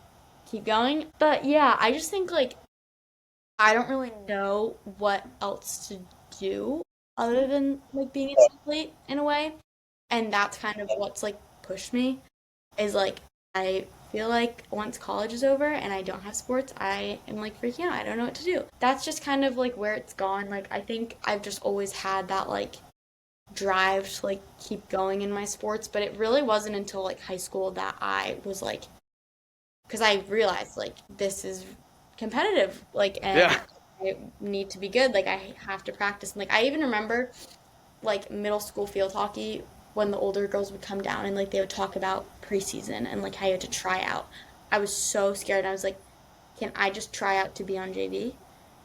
keep going? But yeah, I just think like I don't really know what else to do other than like being an athlete in a way. And that's kind of what's like pushed me is like I feel like once college is over and I don't have sports, I am like freaking out. I don't know what to do. That's just kind of like where it's gone. Like I think I've just always had that like drive to like keep going in my sports, but it really wasn't until like high school that I was like because I realized like this is competitive like Yeah. and I need to be good. Like I have to practice. And like I even remember like middle school field hockey when the older girls would come down and like they would talk about preseason and like how you had to try out. I was so scared. I was like, can I just try out to be on JV?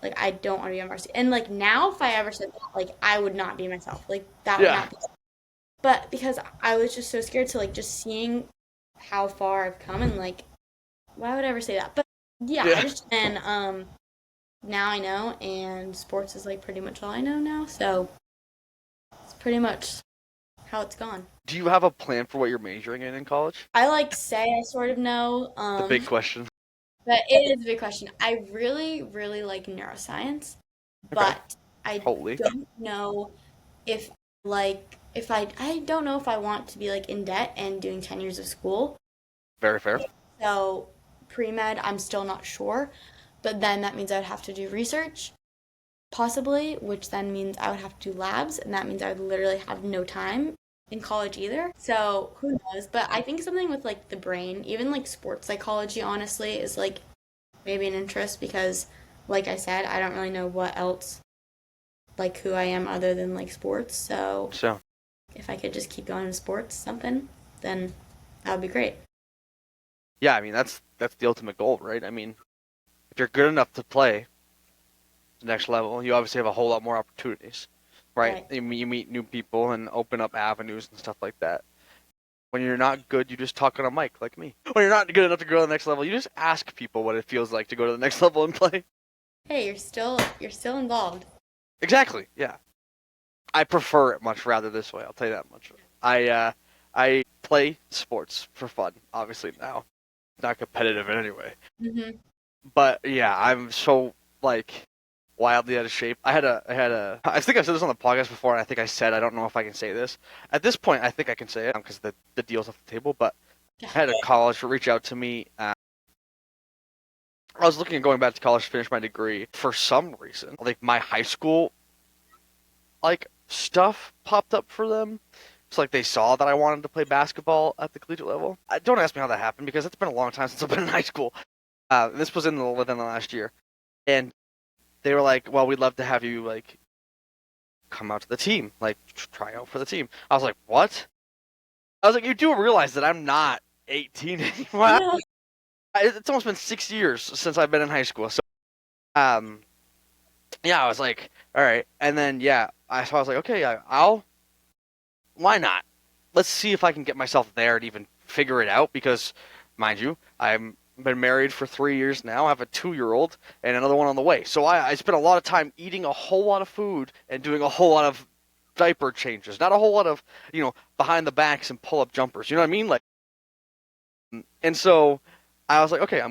Like I don't want to be on varsity. And like now, if I ever said that, like I would not be myself. Like that would Yeah. not be. But because I was just so scared to like just seeing how far I've come and like why would I ever say that? But yeah, I Yeah. just and now I know and sports is like pretty much all I know now. So it's pretty much how it's gone. Do you have a plan for what you're majoring in college? I like say I sort of know, The big question. but it is a big question. I really, really like neuroscience, Okay. but I Holy. don't know if if I don't know if I want to be like in debt and doing 10 years of school. Very fair. So pre-med, I'm still not sure, but then that means I'd have to do research possibly, which then means I would have to do labs, and that means I would literally have no time in college either. So who knows? But I think something with like the brain, even like sports psychology, honestly, is like maybe an interest because, like I said, I don't really know what else like who I am other than like sports. So So, if I could just keep going in sports, something, then that would be great. yeah, I mean that's the ultimate goal, right? I mean, if you're good enough to play the next level, you obviously have a whole lot more opportunities, right? Right. You meet new people and open up avenues and stuff like that. When you're not good, you just talk on a mic like me. When you're not good enough to go to the next level, you just ask people what it feels like to go to the next level and play. Hey, you're still involved. Exactly. Yeah. I prefer it much rather this way. I'll tell you that much. I play sports for fun. Obviously now, not competitive in any way. Hmm. But yeah, I'm so like wildly out of shape. I think I've said this on the podcast before, and I think I said I don't know if I can say this. At this point, I think I can say it because the deal's off the table. But I had a college reach out to me. I was looking at going back to college to finish my degree. For some reason, like my high school like stuff popped up for them. It's like they saw that I wanted to play basketball at the collegiate level. Don't ask me how that happened because it's been a long time since I've been in high school. This was within the last year, and they were like, "Well, we'd love to have you like come out to the team, like try out for the team." I was like, "What?" I was like, "You do realize that I'm not 18 anymore? Yeah. It's almost been 6 years since I've been in high school." So, um, yeah, I was like, "All right," and then yeah, so I was like, "Okay, I'll why not? Let's see if I can get myself there and even figure it out." Because, mind you, I've been married for 3 years now. I have a 2-year-old and another one on the way. So I spent a lot of time eating a whole lot of food and doing a whole lot of diaper changes. Not a whole lot of, behind the backs and pull up jumpers. You know what I mean? Like, and so I was like, okay,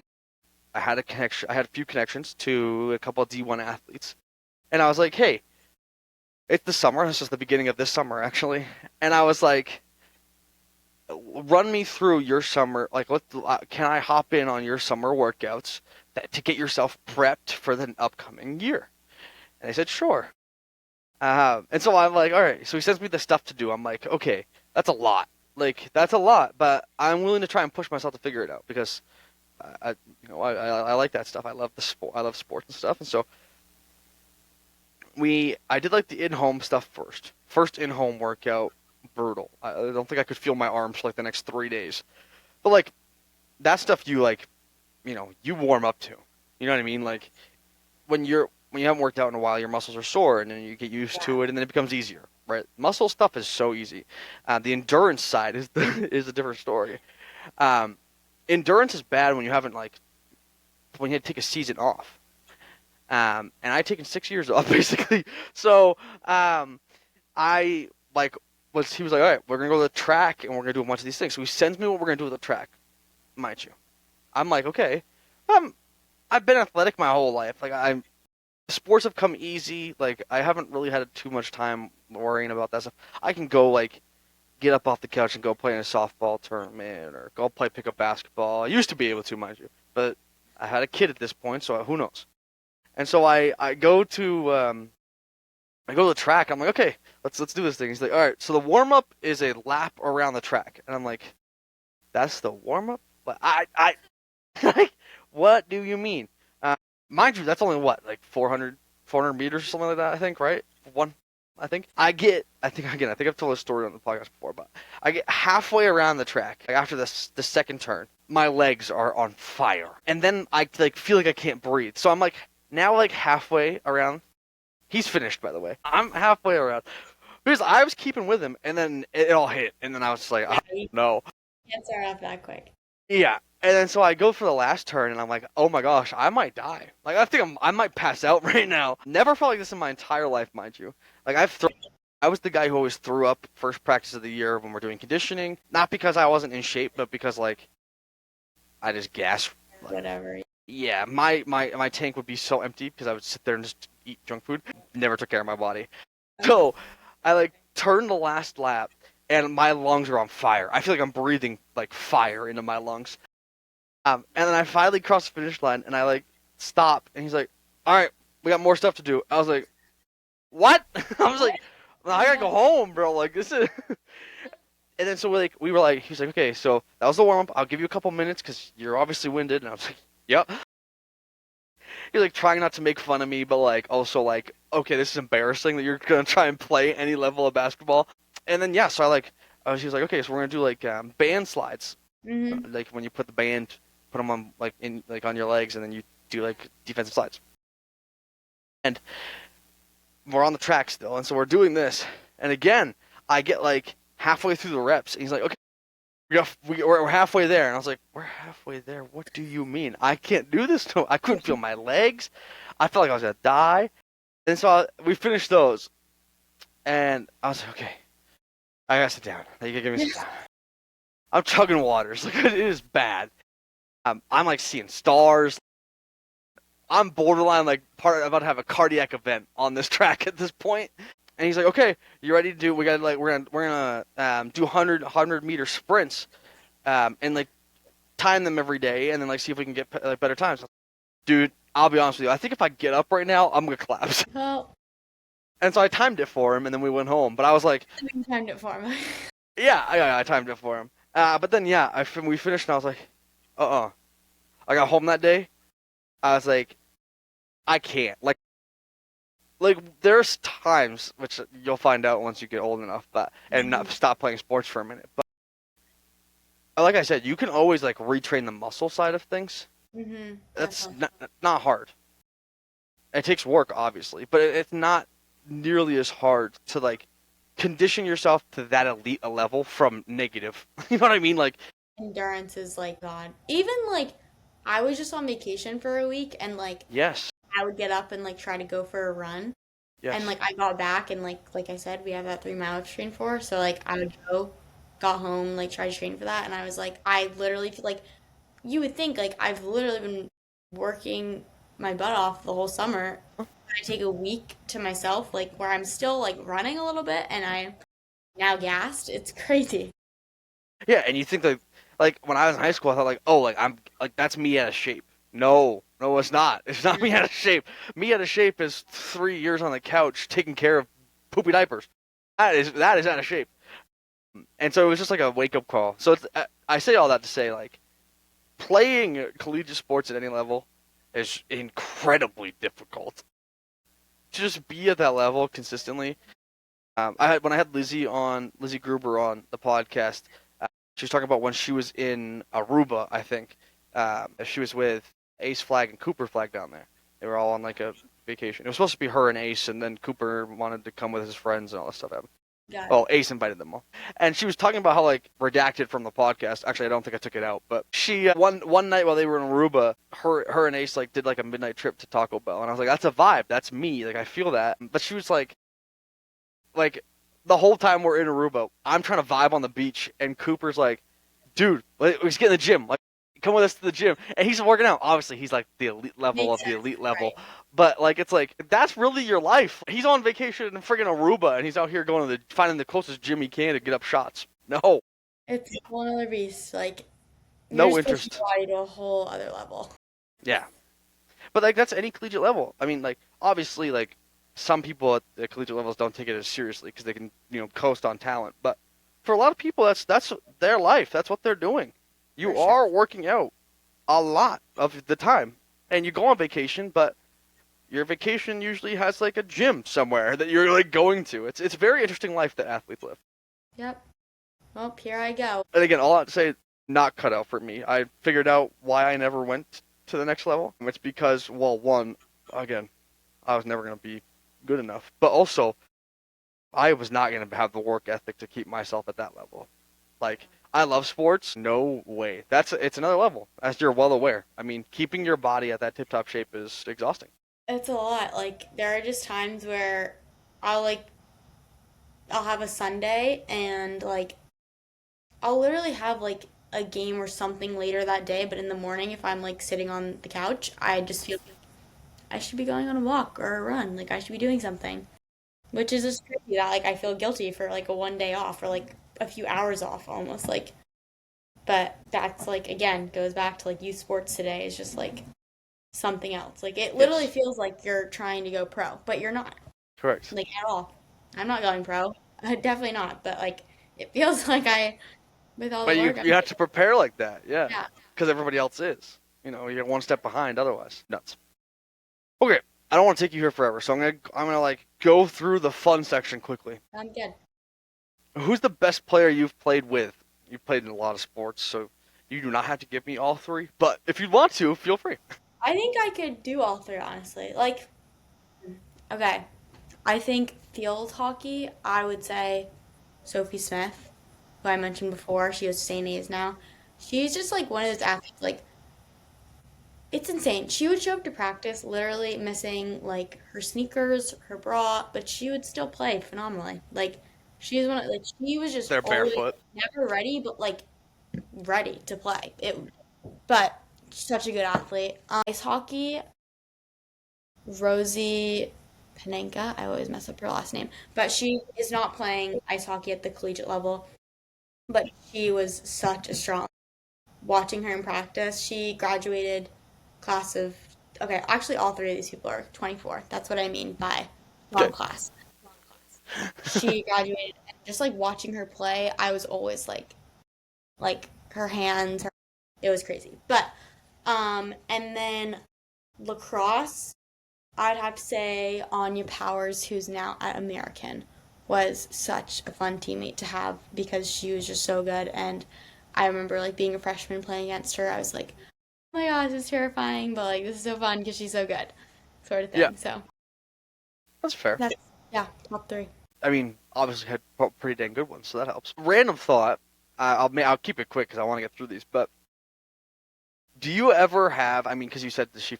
I had a connection. I had a few connections to a couple of D1 athletes, and I was like, hey, it's the summer. This is the beginning of this summer, actually. And I was like, run me through your summer. Like, can I hop in on your summer workouts to get yourself prepped for the upcoming year? And they said, sure. And so I'm like, all right. So he sends me the stuff to do. I'm like, okay, that's a lot. Like, that's a lot, but I'm willing to try and push myself to figure it out because I like that stuff. I love the sport. I love sports and stuff. And so I did like the in-home stuff first. First in-home workout, brutal. I don't think I could feel my arms for like the next 3 days. But like that stuff, you warm up to. You know what I mean? Like when you haven't worked out in a while, your muscles are sore, and then you get used Yeah. to it, and then it becomes easier. Right? Muscle stuff is so easy. The endurance side is is a different story. Um, endurance is bad when you haven't like when you had to take a season off. And I'd taken 6 years off basically. So I like was he was like, all right, we're gonna go to the track and we're gonna do a bunch of these things. So he sends me what we're gonna do with the track, mind you. I'm like, okay, I've been athletic my whole life. Like I'm sports have come easy. Like I haven't really had too much time worrying about that stuff. I can go like get up off the couch and go play in a softball tournament or go play pickup basketball. I used to be able to, mind you, but I had a kid at this point, so who knows? And so I go to the track. I'm like, okay, let's do this thing. He's like, all right. So the warm up is a lap around the track, and I'm like, that's the warm up. But I like, what do you mean? Uh, mind you, that's only what like 400 meters or something like that. I think right one. I think I think again. I think I've told this story on the podcast before, but I get halfway around the track like, after the second turn. My legs are on fire, and then I like feel like I can't breathe. So I'm like now like halfway around. He's finished, by the way. I'm halfway around because I was keeping with him, and then it all hit, and then I was just like, Yeah, oh, you no, can't start off that quick. yeah. And then so I go for the last turn, and I'm like, oh my gosh, I might die. Like I think I might pass out right now. Never felt like this in my entire life, mind you. Like I was the guy who always threw up first practice of the year when we're doing conditioning, not because I wasn't in shape, but because like I just gasped. Like, Whatever. yeah, my tank would be so empty because I would sit there and just eat junk food. Never took care of my body. Okay. So I like turned the last lap and my lungs are on fire. I feel like I'm breathing like fire into my lungs. And then I finally cross the finish line and I like stop and he's like, all right, we got more stuff to do. I was like, what? I was What? like, well, I gotta go home, bro. Like this is. And then so we were like, he's like, okay, so that was the warm up. I'll give you a couple minutes because you're obviously winded. And I was like, yep. He's like trying not to make fun of me, but like also like, okay, this is embarrassing that you're gonna try and play any level of basketball. And then yeah, so he was like, okay, so we're gonna do like band slides, Mm-hmm. like when you put the band, put them on like in like on your legs, and then you do like defensive slides. And we're on the track still, and so we're doing this. And again, I get like halfway through the reps, and he's like, okay. We're halfway there, and I was like, "We're halfway there. What do you mean? I can't do this. No, I couldn't feel my legs. I felt like I was gonna die." And so we finished those, and I was like, "Okay, I gotta sit down. You gotta give me some time." I'm chugging waters. Like it is bad. I'm like seeing stars. I'm borderline like about to have a cardiac event on this track at this point. And he's like, "Okay, you ready to do? We got like we're gonna do 100 meter sprints, and like time them every day, and then like see if we can get like better times." Dude, I'll be honest with you. I think if I get up right now, I'm gonna collapse. Well, And so I timed it for him, and then we went home. But I was like, we timed it for him. yeah, I timed it for him. But then yeah, we finished, and I was like, I got home that day. I was like, I can't. Like there's times which you'll find out once you get old enough, but and not stop playing sports for a minute. But like I said, you can always like retrain the muscle side of things. Mm-hmm. That's not hard. It takes work, obviously, but it's not nearly as hard to like condition yourself to that elite a level from negative. You know what I mean? Like, Endurance is like God. Even like I was just on vacation for a week and like yes, I would get up and like try to go for a run. And yes, like I got back and like I said, we have that 3 mile to train for. So like I would go, got home, like try to train for that and I was like I literally feel like you would think like I've literally been working my butt off the whole summer. I take a week to myself, like where I'm still like running a little bit and I'm now gassed. It's crazy. yeah. And you think like when I was in high school, I thought like, oh, like I'm like that's me out of shape. No, no, it's not. It's not me out of shape. Me out of shape is 3 years on the couch taking care of poopy diapers. That is out of shape. And so it was just like a wake up call. So I say all that to say like playing collegiate sports at any level is incredibly difficult. To just be at that level consistently. When I had Lizzie Gruber on the podcast. She was talking about when she was in Aruba, I think. She was with Ace Flag and Cooper Flag down there. They were all on like a vacation. It was supposed to be her and Ace, and then Cooper wanted to come with his friends and all this stuff happened. Got Well, it. Ace invited them all, and she was talking about how like redacted from the podcast. Actually, I don't think I took it out, but she one night while they were in Aruba, her and Ace like did like a midnight trip to Taco Bell, and I was like, that's a vibe. That's me. Like I feel that. But she was like the whole time we're in Aruba, I'm trying to vibe on the beach, and Cooper's like, dude, let's get in the gym. Like, come with us to the gym. And he's working out. Obviously, he's like the elite level Makes of the sense. elite level. Right. But like, it's like that's really your life. He's on vacation in friggin' Aruba, and he's out here going to finding the closest gym he can to get up shots. No, It's a whole other beast. Like, you're no just pushing interest. your body to a whole other level. Yeah, but like that's any collegiate level. I mean, like obviously, like some people at the collegiate levels don't take it as seriously because they can coast on talent. But for a lot of people, that's their life. That's what they're doing. For You sure. are working out a lot of the time. And you go on vacation, but your vacation usually has like a gym somewhere that you're like going to. It's a very interesting life that athletes live. Yep. Well, here I go. And again, all I have to say, not cut out for me. I figured out why I never went to the next level. It's because, well, one, again, I was never going to be good enough. But also, I was not going to have the work ethic to keep myself at that level. Like, I love sports. No way. It's another level, as you're well aware. I mean, keeping your body at that tip-top shape is exhausting. It's a lot. Like, there are just times where I'll like I'll have a Sunday and like I'll literally have like a game or something later that day, but in the morning if I'm like sitting on the couch, I just feel like I should be going on a walk or a run. Like I should be doing something. Which is just crazy that like I feel guilty for like a one day off or like a few hours off almost like, but that's like again goes back to like youth sports today is just like something else. Like it literally Yes, feels like you're trying to go pro, but you're not. correct. Like at all. I'm not going pro. Definitely not. But like it feels like I with all the But you work I'm you have to prepare like that, yeah, yeah. because everybody else is. You're one step behind otherwise. Nuts. Okay, I don't want to take you here forever, so I'm gonna like go through the fun section quickly. I'm good. Who's the best player you've played with? You've played in a lot of sports, so you do not have to give me all three. But if you want to, feel free. I think I could do all three honestly. Like okay. I think field hockey, I would say Sophie Smith, who I mentioned before, she goes to St. A's now. She's just like one of those athletes, like it's insane. She would show up to practice literally missing like her sneakers, her bra, but she would still play phenomenally. Like she's one of like she was just They're always barefoot. never ready, but like ready to play. It, but such a good athlete. Ice hockey, Rosie Panenka. I always mess up her last name, but she is not playing ice hockey at the collegiate level. But she was such a strong. Watching her in practice, she graduated class of. Okay, actually, all three of these people are 24. That's what I mean by wrong Okay. class. Wrong class. She graduated, and just like watching her play, I was always like her hands. It was crazy. But and then lacrosse. I'd have to say Anya Powers, who's now at American, was such a fun teammate to have because she was just so good. And I remember like being a freshman playing against her. I was like, oh my gosh, this is terrifying, but like this is so fun because she's so good, sort of Yeah, thing. So that's fair. that's yeah, top three. I mean, obviously had pretty dang good ones, so that helps. Random thought. I'll keep it quick because I want to get through these. But do you ever have? I mean, because you said that she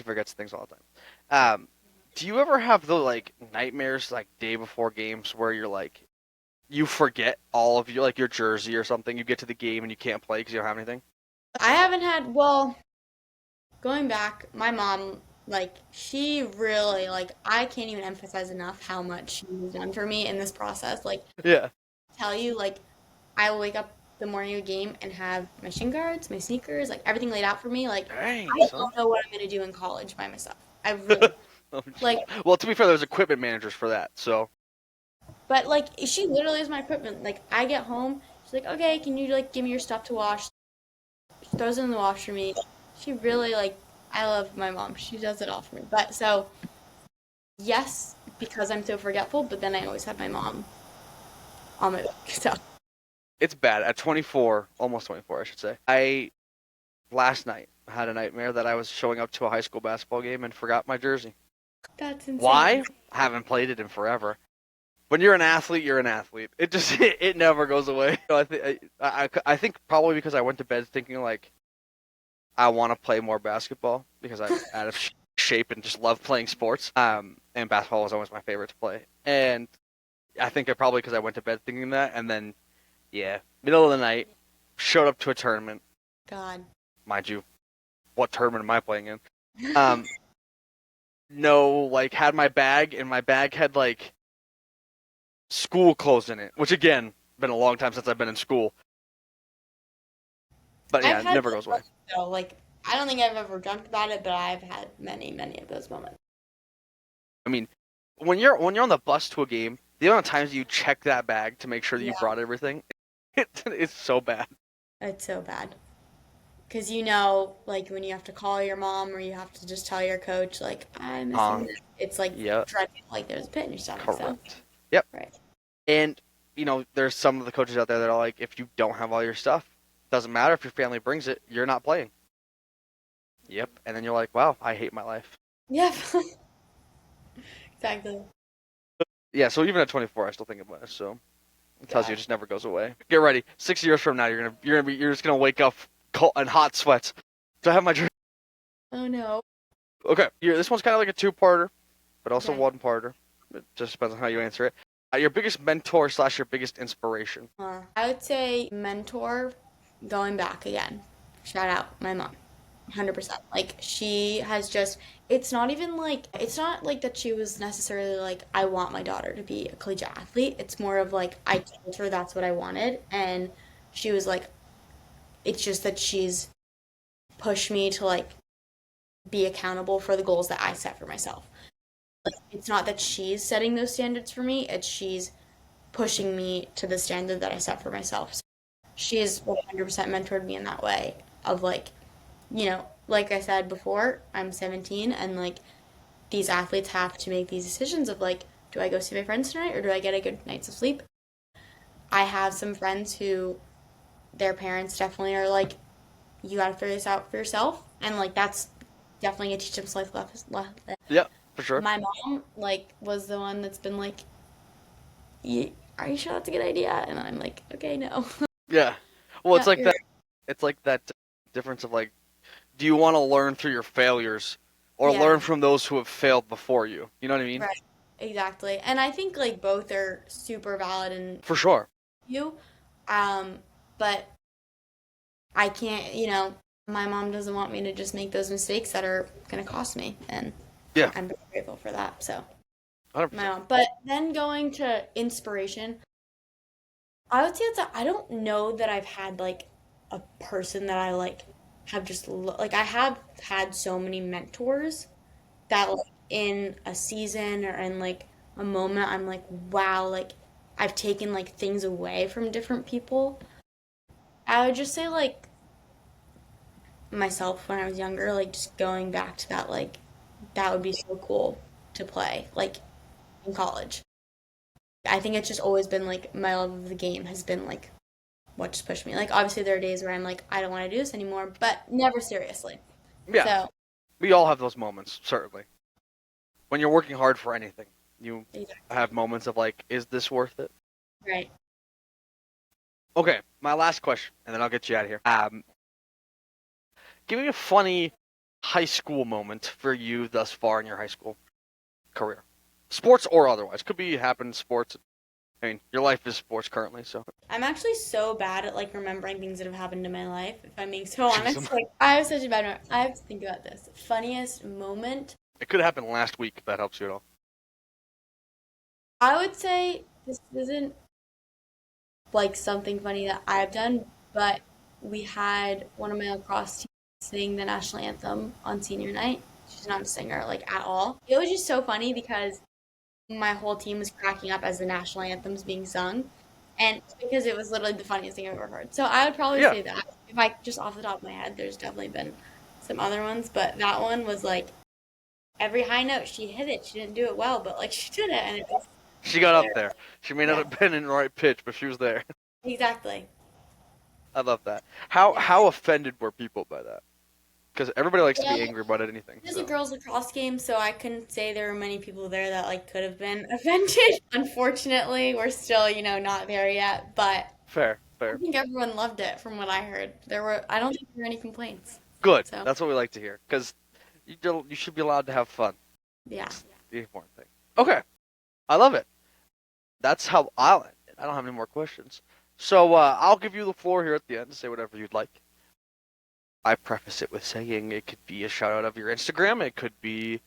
forgets things all the time. Do you ever have the like nightmares like day before games where you're like you forget all of your jersey or something? You get to the game and you can't play because you don't have anything. I haven't had well going back. My mom like she really like I can't even emphasize enough how much she has done for me in this process. Like Yeah. tell you like I will wake up the morning of a game and have my shin guards, my sneakers, like everything laid out for me. Like Dang, I son. don't know what I'm gonna do in college by myself. I really Oh, like, jeez. Well, to be fair, there's equipment managers for that. So but like she literally is my equipment. Like I get home, she's like, okay, can you like give me your stuff to wash? She throws it in the wash for me. She really like I love my mom. She does it all for me. But so yes, because I'm so forgetful, but then I always have my mom on my back. So it's bad. At 24, almost 24, I should say. I last night had a nightmare that I was showing up to a high school basketball game and forgot my jersey. that's insane. Why? I haven't played it in forever. when you're an athlete, you're an athlete. It just it never goes away. So I think probably because I went to bed thinking like I want to play more basketball because I'm out of shape and just love playing sports. And basketball was always my favorite to play. And I think it probably because I went to bed thinking that, and then yeah, middle of the night, showed up to a tournament. God. Mind you, what tournament am I playing in? Um, no, like had my bag, and my bag had like school clothes in it, which again, been a long time since I've been in school. But I've yeah, it had never those goes away. moments though. Like, I don't think I've ever dreamt about it, but I've had many, many of those moments. I mean, when you're on the bus to a game, the amount of times you check that bag to make sure that you Yeah, brought everything, it's so bad. it's so bad. Because you know, like when you have to call your mom or you have to just tell your coach, like, I'm missing this. It's like Yep, dreadful, like there's a pit in your stomach. So, correct. Yep. right. And there's some of the coaches out there that are like, if you don't have all your stuff, doesn't matter if your family brings it, you're not playing. Yep. And then you're like, wow, I hate my life. Yep. Exactly. Yeah. So even at 24, I still think about it. So it tells you it God. just never goes away. Get ready. 6 years from now, you're just gonna wake up cold and hot sweats. Do I have my drink? Oh no. Okay. Here, this one's kind of like a two-parter, but also Okay. one-parter. It just depends on how you answer it. Your biggest mentor slash your biggest inspiration. I would say mentor going back again. Shout out my mom. 100%. Like she has just it's not like that she was necessarily like I want my daughter to be a collegiate athlete. It's more of like I told her that's what I wanted and she was like it's just that she's pushed me to like be accountable for the goals that I set for myself. Like it's not that she's setting those standards for me, it's she's pushing me to the standard that I set for myself. So she has 100% mentored me in that way of like, like I said before, I'm 17 and like these athletes have to make these decisions of like, do I go see my friends tonight or do I get a good night's of sleep? I have some friends who their parents definitely are like, you got to figure this out for yourself. And like, that's definitely a teach them life lesson. Yeah, for sure. My mom like was the one that's been like, are you sure that's a good idea? And I'm like, okay, no. Yeah. Well, it's Yeah, like you're that. It's like that difference of like, do you want to learn through your failures or yeah, learn from those who have failed before you? You know what I mean? right. Exactly. And I think like both are super valid in For sure. you. Um, but I can't, my mom doesn't want me to just make those mistakes that are going to cost me. And Yeah, I'm very grateful for that. So, my 100%. mom. But then going to inspiration, I would say that I don't know that I've had like a person that I like have just like I have had so many mentors that like in a season or in like a moment I'm like wow like I've taken like things away from different people. I would just say like myself when I was younger, like just going back to that like that would be so cool to play like in college. I think it's just always been like my love of the game has been like what just pushed me. Like obviously there are days where I'm like I don't want to do this anymore, but never seriously. Yeah, So we all have those moments, certainly. When you're working hard for anything, you exactly. have moments of like, is this worth it? Right. Okay, my last question, and then I'll get you out of here. Give me a funny high school moment for you thus far in your high school career, sports or otherwise. Could be happen sports. I mean, your life is sports currently, so I'm actually so bad at like remembering things that have happened in my life, if I'm being so jeez, honest. Like I have such a bad memory. I have to think about this. Funniest moment. it could have happened last week if that helps you at all. I would say this isn't like something funny that I've done, but we had one of my lacrosse teams sing the national anthem on senior night. She's not a singer like at all. It was just so funny because my whole team was cracking up as the national anthem's being sung. And because it was literally the funniest thing I've ever heard. So I would probably Yeah, say that. If I just off the top of my head, there's definitely been some other ones, but that one was like every high note she hit it. She didn't do it well, but like she did it and it was she got up hilarious. there. She may not Yeah, have been in the right pitch, but she was there. exactly. I love that. How Yeah. how offended were people by that? because everybody likes to Yeah, be angry about anything. it was a So girls' lacrosse game, so I couldn't say there were many people there that like could have been offended. Unfortunately, we're still, not there yet, but fair, I fair, think everyone loved it from what I heard. I don't think there were any complaints. good. So, That's what we like to hear because you should be allowed to have fun. yeah. That's the important thing. Okay, I love it. That's how I'll end it. I don't have any more questions. So I'll give you the floor here at the end to say whatever you'd like. I preface it with saying it could be a shout out of your Instagram. It could be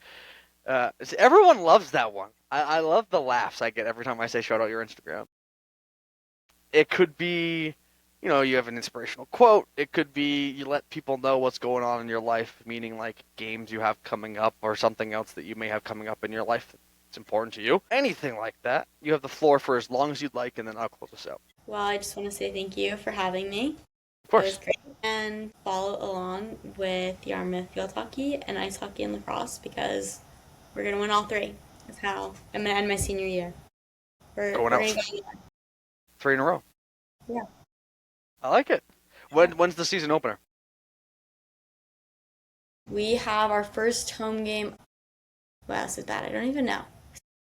everyone loves that one. I love the laughs I get every time I say shout out your Instagram. It could be, you have an inspirational quote. It could be you let people know what's going on in your life, meaning like games you have coming up or something else that you may have coming up in your life that's important to you. Anything like that. You have the floor for as long as you'd like, and then I'll close this out. Well, I just want to say thank you for having me. Of It was course. great. And follow along with Yarmouth field hockey and ice hockey and lacrosse because we're gonna win all three. That's how I'm gonna end my senior year. We're Going we're gonna out. go. 3 in a row. Yeah. I like it. Yeah. When's the season opener? We have our first home game. What else is that? I don't even know.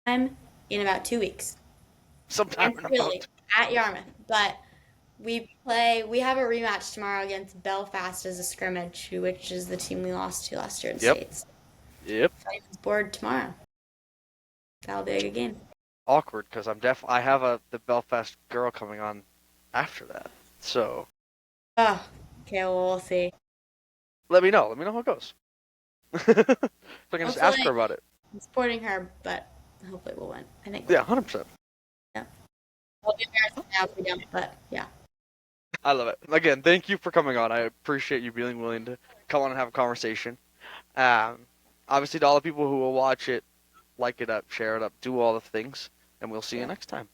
I'm in about 2 weeks Sometime in against Philly about. at Yarmouth, but we have a rematch tomorrow against Belfast as a scrimmage, which is the team we lost to last year in Yep. states. Yep. Fighting's board tomorrow. That'll be a good game. Awkward because I have the Belfast girl coming on after that. So Oh, okay. Well, we'll see. let me know. Let me know how it goes. So I can just ask her Hopefully, about it. I'm supporting her, but hopefully we'll win. I think we'll Yeah, win. 100%. Yeah. I'll be embarrassed now if we don't, but yeah. I love it. Again, thank you for coming on. I appreciate you being willing to come on and have a conversation. Um, Obviously, to all the people who will watch it, like it up, share it up, do all the things, and we'll see you Yeah. next time.